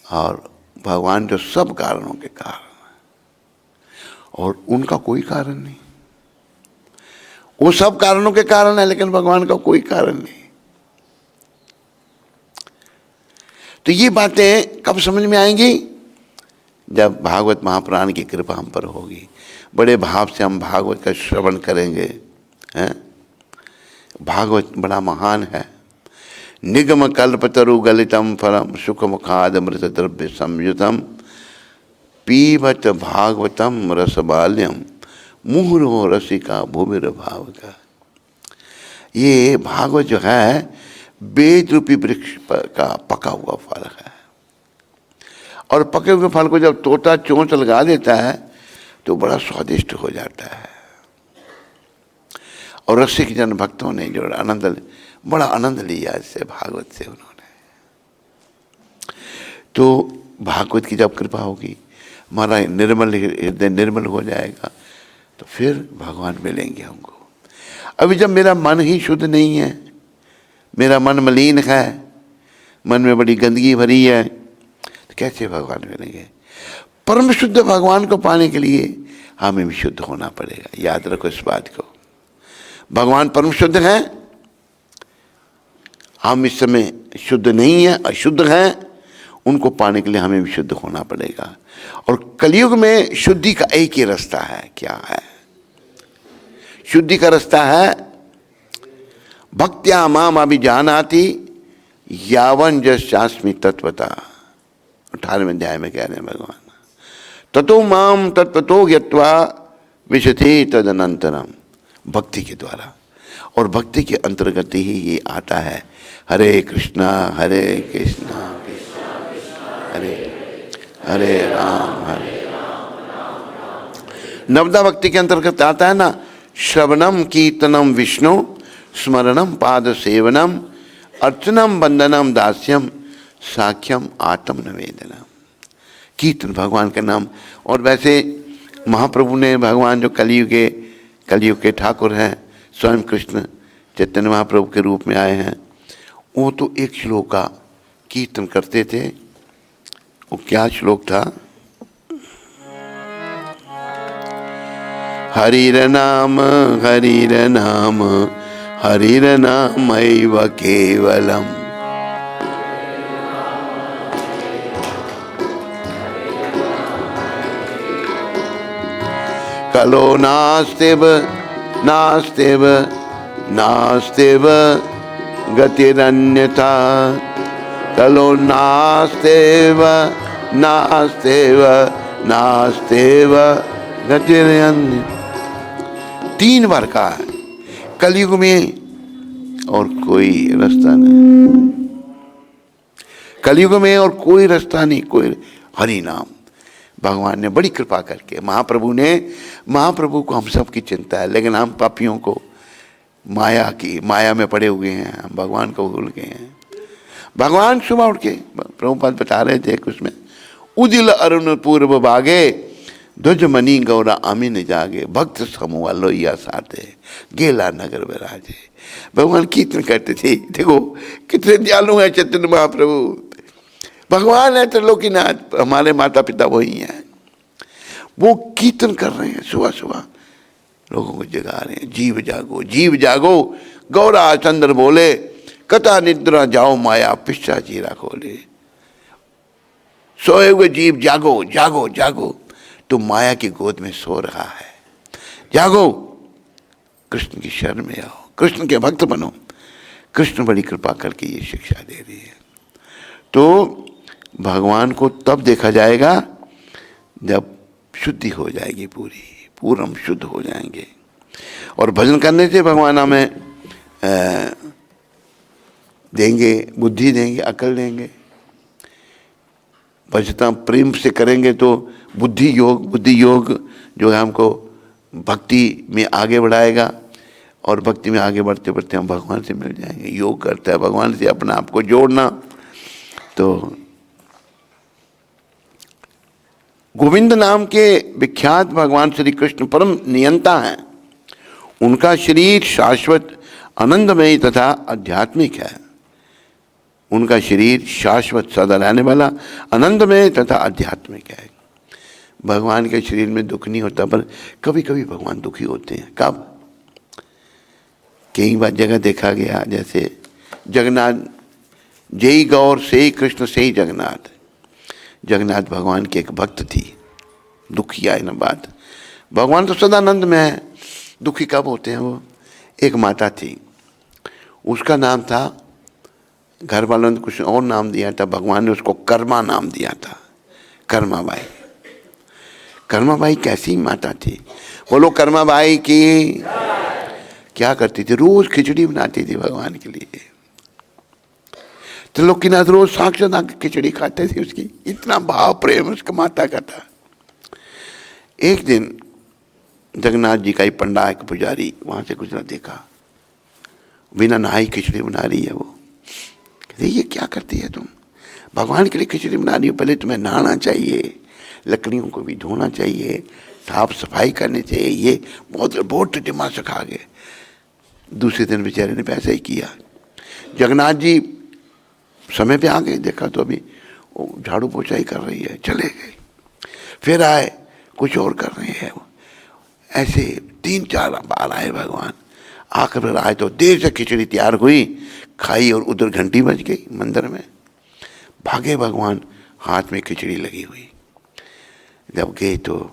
और भगवान जो सब कारणों के कारण है और उनका कोई कारण नहीं। वो सब कारणों के कारण है, लेकिन भगवान का कोई कारण नहीं। तो ये बातें कब समझ में आएंगी? जब भागवत महापुराण की कृपा हम पर होगी। बड़े भाव से हम भागवत का श्रवण करेंगे। हैं, भागवत बड़ा महान है। निगम कल्पतरु गलितम फलम सुखमुखाद अमृत द्रव्य संयुतम पीबत भागवतम रसबाल्यम मुहुरो रसिका भूमिर भाव का। ये भागवत जो है वेद रूपी वृक्ष का पका हुआ फल है। और पके हुए फल को जब तोता चोंच लगा देता है तो बड़ा स्वादिष्ट हो जाता है। और रसिक जन भक्तों ने जो बड़ा आनंद लिया इससे, भागवत से उन्होंने। तो भागवत की जब कृपा होगी, हमारा निर्मल हृदय निर्मल हो जाएगा, तो फिर भगवान मिलेंगे हमको। अभी जब मेरा मन ही शुद्ध नहीं है, मेरा मन मलिन है, मन में बड़ी गंदगी भरी है, तो कैसे भगवान मिलेंगे? परम शुद्ध भगवान को पाने के लिए हमें भी शुद्ध होना पड़ेगा। याद रखो इस बात को। भगवान परम शुद्ध हैं, हम इस समय शुद्ध नहीं है, अशुद्ध हैं। उनको पाने के लिए हमें भी शुद्ध होना पड़ेगा। और कलयुग में शुद्धि का एक ही रास्ता है। क्या है शुद्धि का रास्ता? है भक्त्या माम अभिजानाति यावन जस्यास्मि तत्वता। 18वें अध्याय में कह रहे हैं भगवान, ततो माम तत्वतो ज्ञत्वा विशति तदनंतरम। भक्ति के द्वारा, और भक्ति के अंतर्गत ही ये आता है हरे कृष्णा हरे हरे राम हरे। नवदा भक्ति के अंतर्गत आता है ना, श्रवणम कीर्तनम विष्णु स्मरणम पाद सेवनम अर्चनम वंदनम दास्यम साख्यम आत्म निवेदनम। कीर्तन भगवान का नाम। और वैसे महाप्रभु ने, भगवान जो कलयुग के ठाकुर हैं, स्वयं कृष्ण चैतन्य महाप्रभु के रूप में आए हैं, वो तो एक श्लोक का कीर्तन करते थे। वो क्या श्लोक था? हरिर नाम हरिर नामैव केवलम कलो नास्तेव नास्तेव नास्तेव गतिरन्यथा, कलो नास्तेव नास्तेव नास्तेव गतिरन्य। 3 बार कहा है। कलयुग में और कोई रास्ता नहीं, कलयुग में और कोई रास्ता नहीं, कोई हरि नाम। भगवान ने बड़ी कृपा करके, महाप्रभु को हम सब की चिंता है, लेकिन हम पापियों को माया में पड़े हुए हैं, हम भगवान को भूल गए हैं। भगवान सुबह उठ के प्रभुपाद बता रहे थे कि उसमें उदिल अरुण पूर्व बागे ध्वज मणि गौरा अमीन जागे भक्त समूह लोहिया साथे गेला नगर विराजे। भगवान कीर्तन करते थे। देखो कितने दयालु है चैतन्य महाप्रभु। भगवान है त्रिलोकीनाथ, हमारे माता पिता वही हैं। वो कीर्तन कर रहे हैं, सुबह सुबह लोगों को जगा रहे हैं। जीव जागो जीव जागो, गौरा चंद्र बोले, कथा निद्रा जाओ माया पिस्सा जीरा खोले। सोए हुए जीव जागो जागो जागो, तुम माया की गोद में सो रहा है, जागो, कृष्ण की शरण में आओ, कृष्ण के भक्त बनो। कृष्ण बड़ी कृपा करके ये शिक्षा दे रही है। तो भगवान को तब देखा जाएगा जब शुद्धि हो जाएगी, पूर्ण शुद्ध हो जाएंगे। और भजन करने से भगवान हमें देंगे, बुद्धि देंगे, अकल देंगे। भजता प्रेम से करेंगे तो बुद्धि योग जो है हमको भक्ति में आगे बढ़ाएगा, और भक्ति में आगे बढ़ते बढ़ते हम भगवान से मिल जाएंगे। योग करता है भगवान से अपना आप को जोड़ना। तो गोविंद नाम के विख्यात भगवान श्री कृष्ण परम नियंता हैं। उनका शरीर शाश्वत आनंदमय तथा आध्यात्मिक है। उनका शरीर शाश्वत सदा रहने वाला आनंदमय तथा आध्यात्मिक है। भगवान के शरीर में दुख नहीं होता, पर कभी कभी भगवान दुखी होते हैं। कब? कई बार जगह देखा गया, जैसे जगन्नाथ, जय गौर से कृष्ण से ही जगन्नाथ। जगन्नाथ भगवान के एक भक्त थी, दुखी आई ना बात। भगवान तो सदानंद में है, दुखी कब होते हैं वो? एक माता थी, उसका नाम था, घर वालों ने कुछ और नाम दिया था, भगवान ने उसको कर्मा नाम दिया था, कर्माबाई। कर्माबाई कैसी माता थी? बोलो कर्माबाई की। क्या करती थी? रोज खिचड़ी बनाती थी भगवान के लिए। त्रिलोकीनाथ रोज साक्षात आके खिचड़ी खाते थे उसकी, इतना भाव प्रेम उसका माता का था। एक दिन जगन्नाथ जी का ही पंडा एक पुजारी वहां से गुजरा, देखा बिना नहाई खिचड़ी बना रही है। वो कहते ये क्या करती है तुम? भगवान के लिए खिचड़ी बना रही हो, पहले तुम्हें नहाना चाहिए, लकड़ियों को भी धोना चाहिए, साफ सफाई करनी चाहिए। ये बहुत दिमाग सिखा गए। दूसरे दिन बेचारे ने पैसा ही किया। जगन्नाथ जी समय पे आ गए, देखा तो अभी वो झाड़ू पोछा ही कर रही है, चले गए। फिर आए, कुछ और कर रहे हैं। ऐसे 3-4 बार आए भगवान। आकर फिर आए तो देर से खिचड़ी तैयार हुई, खाई, और उधर घंटी बज गई मंदिर में। भागे भगवान, हाथ में खिचड़ी लगी हुई। जब गए तो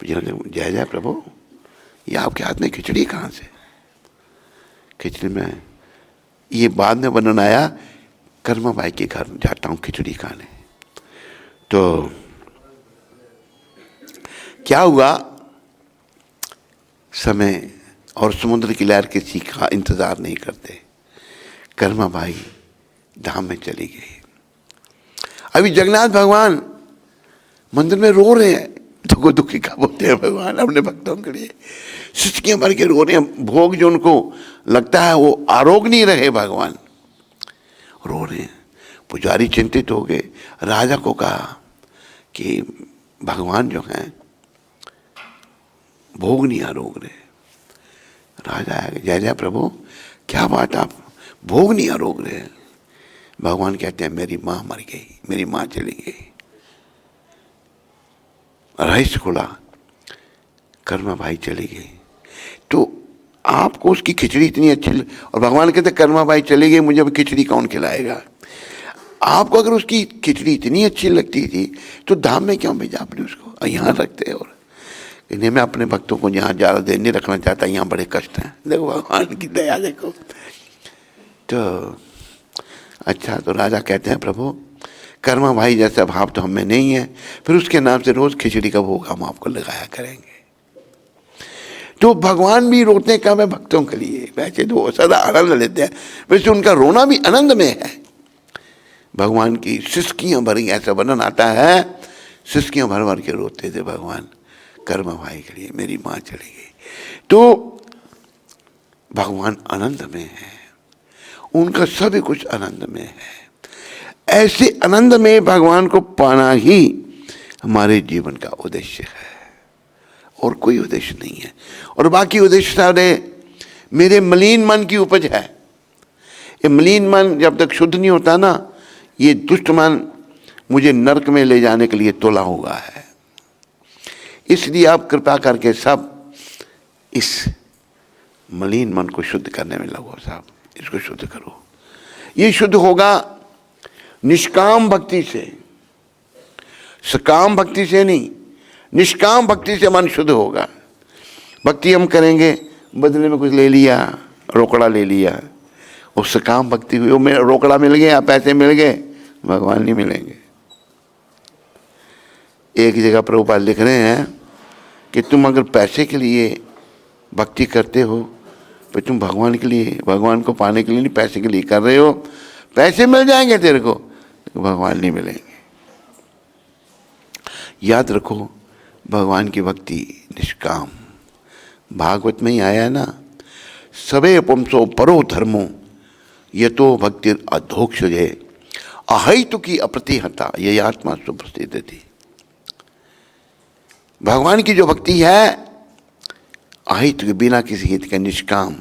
जय जय प्रभु, ये आपके हाथ में खिचड़ी कहाँ से? खिचड़ी में ये बाद में वर्णन आया, कर्माबाई के घर जाता हूँ खिचड़ी खाने। तो क्या हुआ, समय और समुद्र की लहर किसी का इंतजार नहीं करते। कर्माबाई धाम में चली गई। अभी जगन्नाथ भगवान मंदिर में रो रहे हैं, तो दुखी कब होते हैं भगवान अपने भक्तों के लिए? सिसकियां भर के रो रहे हैं। भोग जो उनको लगता है वो आरोग नहीं रहे, भगवान रो रहे हैं। पुजारी चिंतित हो गए, राजा को कहा कि भगवान जो हैं भोग नहीं आरोग रहे। राजा आया, जय जय प्रभु, क्या बात, आप भोग नहीं आरोग रहे? भगवान कहते हैं मेरी माँ मर गई, मेरी माँ चली गई। रहस्य खुला, कर्माबाई चली गई। तो आपको उसकी खिचड़ी इतनी अच्छी और भगवान कहते कर्माबाई चली गई, मुझे अब खिचड़ी कौन खिलाएगा? आपको अगर उसकी खिचड़ी इतनी अच्छी लगती थी तो धाम में क्यों भेजा आपने उसको? यहाँ रखते। और इन्हें मैं अपने भक्तों को यहाँ ज़्यादा देर नहीं रखना चाहता, यहाँ बड़े कष्ट हैं। देखो भगवान की दया देखो। तो अच्छा, तो राजा कहते हैं प्रभु कर्मा भाई जैसा भाव तो हमें नहीं है, फिर उसके नाम से रोज खिचड़ी का भोग हम आपको लगाया करेंगे। तो भगवान भी रोते कब है भक्तों के लिए, वैसे तो वो सदा आनंद लेते हैं, वैसे उनका रोना भी आनंद में है। भगवान की सिसकियां भरी, ऐसा वर्णन आता है, सिसकियां भर भर के रोते थे भगवान कर्मा भाई के लिए, मेरी माँ चली गई। तो भगवान आनंद में है, उनका सभी कुछ आनंद में है। ऐसे आनंद में भगवान को पाना ही हमारे जीवन का उद्देश्य है, और कोई उद्देश्य नहीं है। और बाकी उद्देश्य सारे मेरे मलिन मन की उपज है। ये मलिन मन जब तक शुद्ध नहीं होता ना, ये दुष्ट मन मुझे नरक में ले जाने के लिए तोला हुआ है। इसलिए आप कृपा करके सब इस मलिन मन को शुद्ध करने में लगो। साहब इसको शुद्ध करो। ये शुद्ध होगा निष्काम भक्ति से, सकाम भक्ति से नहीं, निष्काम भक्ति से मन शुद्ध होगा। भक्ति हम करेंगे, बदले में कुछ ले लिया, रोकड़ा ले लिया, और सकाम भक्ति हुई, वो रोकड़ा मिल गया, पैसे मिल गए, भगवान नहीं मिलेंगे। एक जगह प्रभुपाद लिख रहे हैं कि तुम अगर पैसे के लिए भक्ति करते हो तो तुम भगवान के लिए, भगवान को पाने के लिए नहीं, पैसे के लिए कर रहे हो। पैसे मिल जाएंगे तेरे को, भगवान नहीं मिलेंगे। याद रखो, भगवान की भक्ति निष्काम, भागवत में ही आया है ना, सबे पुंसो परो धर्मो ये तो भक्ति अधोक्षजे अहितु की अप्रतिहता ये आत्मा सुप्रसिद्ध थी। भगवान की जो भक्ति है अहित के, बिना किसी हित के, निष्काम।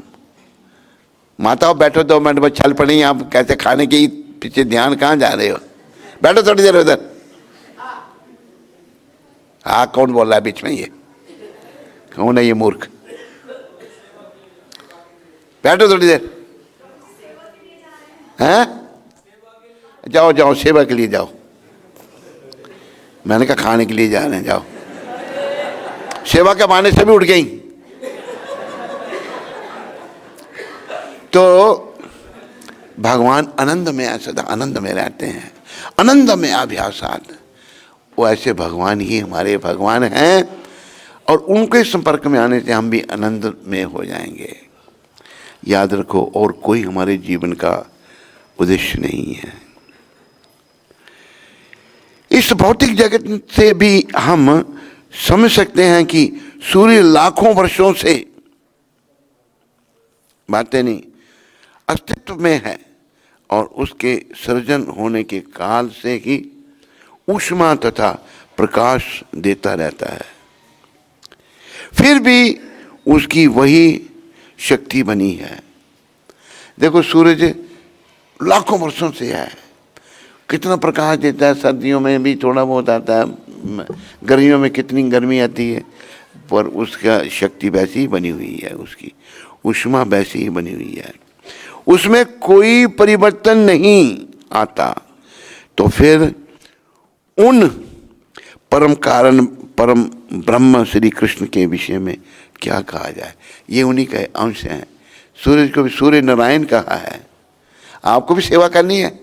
माताओं बैठो 2 मिनट में, छल पड़ी आप कैसे खाने के पीछे ध्यान कहाँ जा रहे हो, बैठो थोड़ी देर उधर। हाँ कौन बोल रहा है बीच में, ये कौन है ये मूर्ख, बैठो थोड़ी देर। हैं जाओ जाओ सेवा के लिए जाओ। मैंने कहा खाने के लिए जा रहे हैं, जाओ। सेवा के बहाने से भी उठ गई। तो भगवान आनंद में, सदा आनंद में रहते हैं, आनंद में अभ्यासात। वो ऐसे भगवान ही हमारे भगवान हैं, और उनके संपर्क में आने से हम भी आनंद में हो जाएंगे। याद रखो, और कोई हमारे जीवन का उद्देश्य नहीं है। इस भौतिक जगत से भी हम समझ सकते हैं कि सूर्य लाखों वर्षों से, बातें नहीं, अस्तित्व में है, और उसके सृजन होने के काल से ही ऊष्मा तथा प्रकाश देता रहता है। फिर भी उसकी वही शक्ति बनी है। देखो सूरज लाखों वर्षों से है, कितना प्रकाश देता है। सर्दियों में भी थोड़ा बहुत आता है, गर्मियों में कितनी गर्मी आती है, पर उसका शक्ति वैसी ही बनी हुई है, उसकी ऊष्मा वैसी ही बनी हुई है, उसमें कोई परिवर्तन नहीं आता। तो फिर उन परम कारण, परम ब्रह्म श्री कृष्ण के विषय में क्या कहा जाए। ये उन्हीं के अंश हैं। सूरज को भी सूर्य नारायण कहा है। आपको भी सेवा करनी है,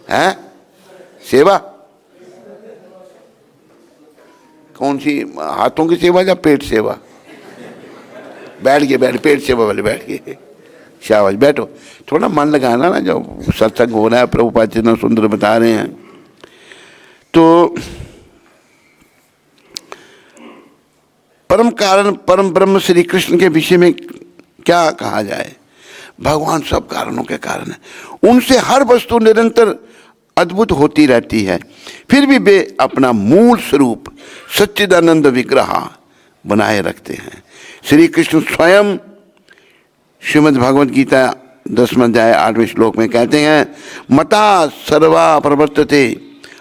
हैं? सेवा कौन सी, हाथों की सेवा या पेट सेवा? बैठ गए, बैठ, पेट सेवा वाले बैठ गए, शाबाश बैठो। थोड़ा मन लगाना ना, जो सत्संग हो रहा है, प्रभुपाद जितना सुंदर बता रहे हैं। तो परम कारण, परम ब्रह्म श्री कृष्ण के विषय में क्या कहा जाए। भगवान सब कारणों के कारण है, उनसे हर वस्तु निरंतर अद्भुत होती रहती है, फिर भी वे अपना मूल स्वरूप सच्चिदानंद विग्रह बनाए रखते हैं। श्री कृष्ण स्वयं श्रीमद् भगवद गीता 10वें अध्याय 8वें श्लोक में कहते हैं, मता सर्वा प्रवर्तते,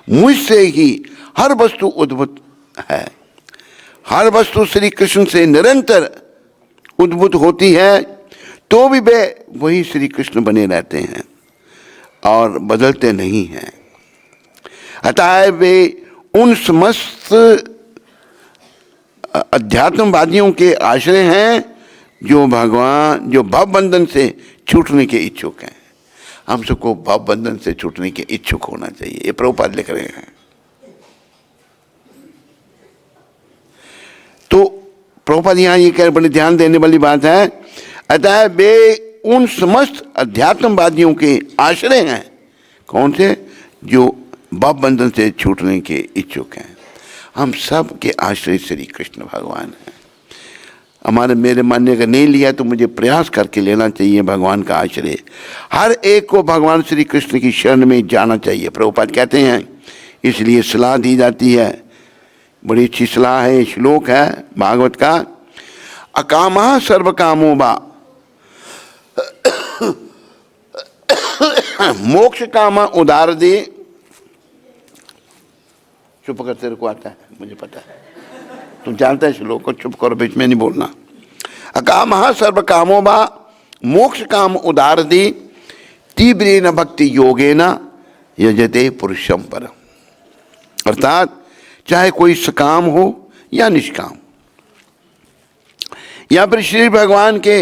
मुझसे ही हर वस्तु उद्भुत है। हर वस्तु श्री कृष्ण से निरंतर उद्भुत होती है, तो भी वे वही श्री कृष्ण बने रहते हैं और बदलते नहीं हैं। अतः वे उन समस्त अध्यात्मवादियों के आश्रय हैं जो भव बंधन से छूटने के इच्छुक हैं। हम सबको भव बंधन से छूटने के इच्छुक होना चाहिए, ये प्रभुपाद लिख रहे हैं। तो प्रभुपाद यहाँ ये कह बड़े ध्यान देने वाली बात है, अतः वे उन समस्त अध्यात्मवादियों के आश्रय हैं। कौन से? जो भव बंधन से छूटने के इच्छुक हैं। हम सब के आश्रय श्री कृष्ण भगवान हैं। हमारे मेरे मानने का नहीं लिया तो मुझे प्रयास करके लेना चाहिए भगवान का आश्रय। हर एक को भगवान श्री कृष्ण की शरण में जाना चाहिए, प्रभुपाद कहते हैं। इसलिए सलाह दी जाती है, बड़ी अच्छी सलाह है, श्लोक है भागवत का, अकामः सर्व कामो बा मोक्ष कामा उदार दे। चुप कर, तेरे को आता है, मुझे पता है, तुम जानते हैं श्लोक को, चुप करो, बीच में नहीं बोलना। अकामः सर्व कामो बा मोक्ष काम उदार दे तीव्रेन भक्ति योगेन यजते पुरुषम परम। अर्थात चाहे कोई सकाम हो या निष्काम, या फिर श्री भगवान के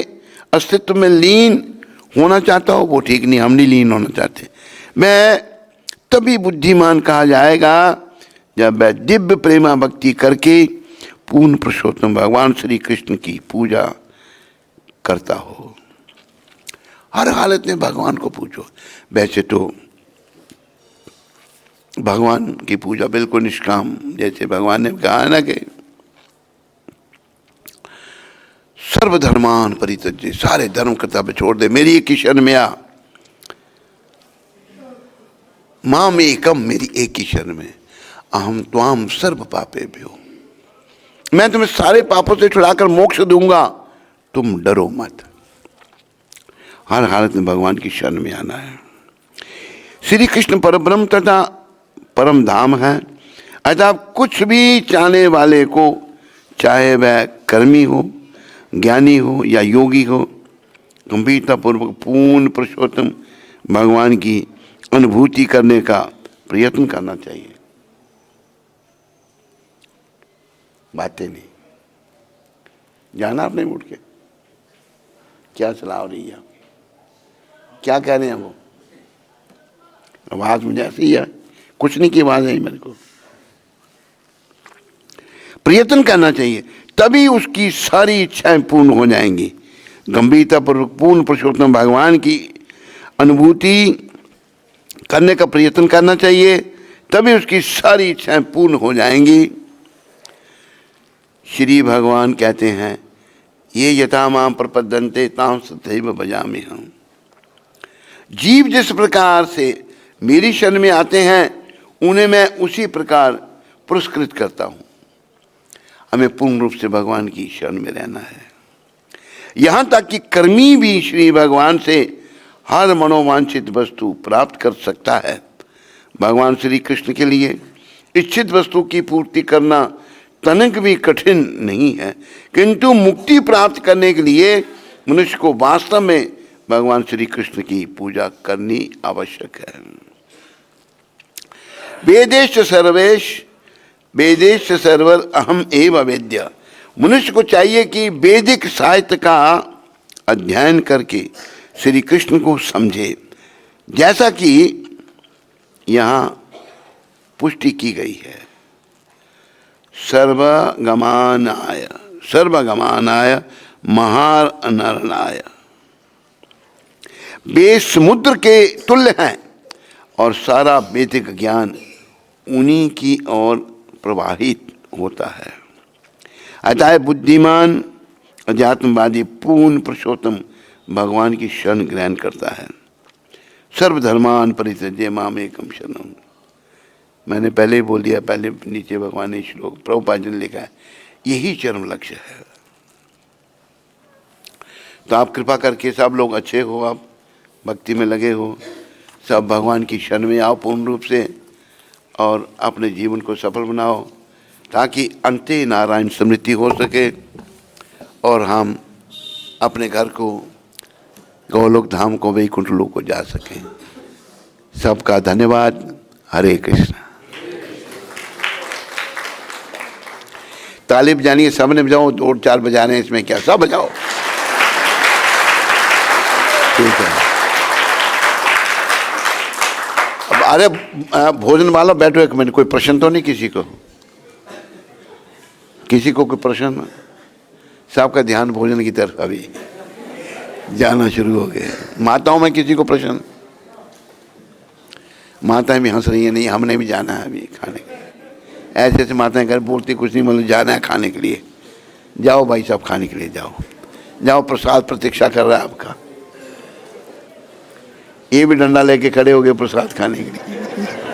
अस्तित्व में लीन होना चाहता हो, वो ठीक नहीं, हम नहीं लीन होना चाहते। मैं तभी बुद्धिमान कहा जाएगा जब वह दिव्य प्रेमा भक्ति करके पूर्ण पुरुषोत्तम भगवान श्री कृष्ण की पूजा करता हो। हर हालत में भगवान को पूजो। वैसे तो भगवान की पूजा बिल्कुल निष्काम, जैसे भगवान ने कहा ना कि सर्वधर्मान परित्यज्य, सारे धर्म कर्तव्य छोड़ दे, मेरी एक ही शरण में आ, माम एकम, मेरी एक ही शरण में, अहम त्वाम सर्व पापेभ्यो, मैं तुम्हें सारे पापों से छुड़ाकर मोक्ष दूंगा, तुम डरो मत। हर हालत में भगवान की शरण में आना है। श्री कृष्ण परब्रह्म तथा परम धाम है। अतः कुछ भी चाहने वाले को, चाहे वह कर्मी हो, ज्ञानी हो या योगी हो, गंभीरतापूर्वक पूर्ण पुरुषोत्तम भगवान की अनुभूति करने का प्रयत्न करना चाहिए। बातें नहीं जाना आपने उठ के, क्या सलाह हो रही है, क्या कह रहे हैं वो? आवाज मुझे ऐसी है, कुछ नहीं की आवाज है मेरे को। प्रयत्न करना चाहिए, तभी उसकी सारी इच्छाएं पूर्ण हो जाएंगी। गंभीरतापूर्वक पूर्ण पुरुषोत्तम भगवान की अनुभूति करने का प्रयत्न करना चाहिए, तभी उसकी सारी इच्छाएं पूर्ण हो जाएंगी। श्री भगवान कहते हैं, ये यथा माम प्रपद्यन्ते तां तथैव भजामि हम। जीव जिस प्रकार से मेरी शरण में आते हैं उन्हें मैं उसी प्रकार पुरस्कृत करता हूँ। हमें पूर्ण रूप से भगवान की शरण में रहना है। यहाँ तक कि कर्मी भी श्री भगवान से हर मनोवांछित वस्तु प्राप्त कर सकता है। भगवान श्री कृष्ण के लिए इच्छित वस्तु की पूर्ति करना तनिक भी कठिन नहीं है, किंतु मुक्ति प्राप्त करने के लिए मनुष्य को वास्तव में भगवान श्री कृष्ण की पूजा करनी आवश्यक है। वेदेश सर्वेश वेदेश सर्वर अहम एव वेद्य। मनुष्य को चाहिए कि वैदिक साहित्य का अध्ययन करके श्री कृष्ण को समझे, जैसा कि यहाँ पुष्टि की गई है। सर्वगमानाय सर्वगमानाय महानरणाय। वे समुद्र के तुल्य हैं और सारा वैदिक ज्ञान उन्हीं की ओर प्रवाहित होता है। अतः बुद्धिमान अध्यात्मवादी पूर्ण पुरुषोत्तम भगवान की शरण ग्रहण करता है। सर्वधर्मान परित्यज्य माम एकम शरणम। मैंने पहले ही बोल दिया, पहले नीचे भगवान ने श्लोक प्रभुपाद जी ने लिखा है, यही चरम लक्ष्य है। तो आप कृपा करके सब लोग अच्छे हो, आप भक्ति में लगे हो, सब भगवान की शरण में आओ पूर्ण रूप से और अपने जीवन को सफल बनाओ, ताकि अंते नारायण स्मृति हो सके और हम अपने घर को, गोलोक धाम को, वैकुंठ लोक को जा सकें। सबका धन्यवाद। हरे कृष्ण। ताली बजानी है, सब ने बजाओ, 2-4 बजा रहे हैं, इसमें क्या, सब बजाओ। ठीक है। अब अरे भोजन वाला बैठो एक मिनट, कोई प्रश्न तो नहीं किसी को? किसी को कोई प्रश्न? सबका ध्यान भोजन की तरफ अभी जाना शुरू हो गया। माताओं में किसी को प्रश्न? माताएं भी हंस रही हैं, नहीं हमने भी जाना है अभी खाने के लिए। ऐसे ऐसे माताएं घर बोलती कुछ नहीं, मतलब जाना है खाने के लिए। जाओ भाई साहब, खाने के लिए जाओ, जाओ, प्रसाद प्रतीक्षा कर रहा है आपका। ये भी डंडा लेके खड़े हो गए प्रसाद खाने के लिए।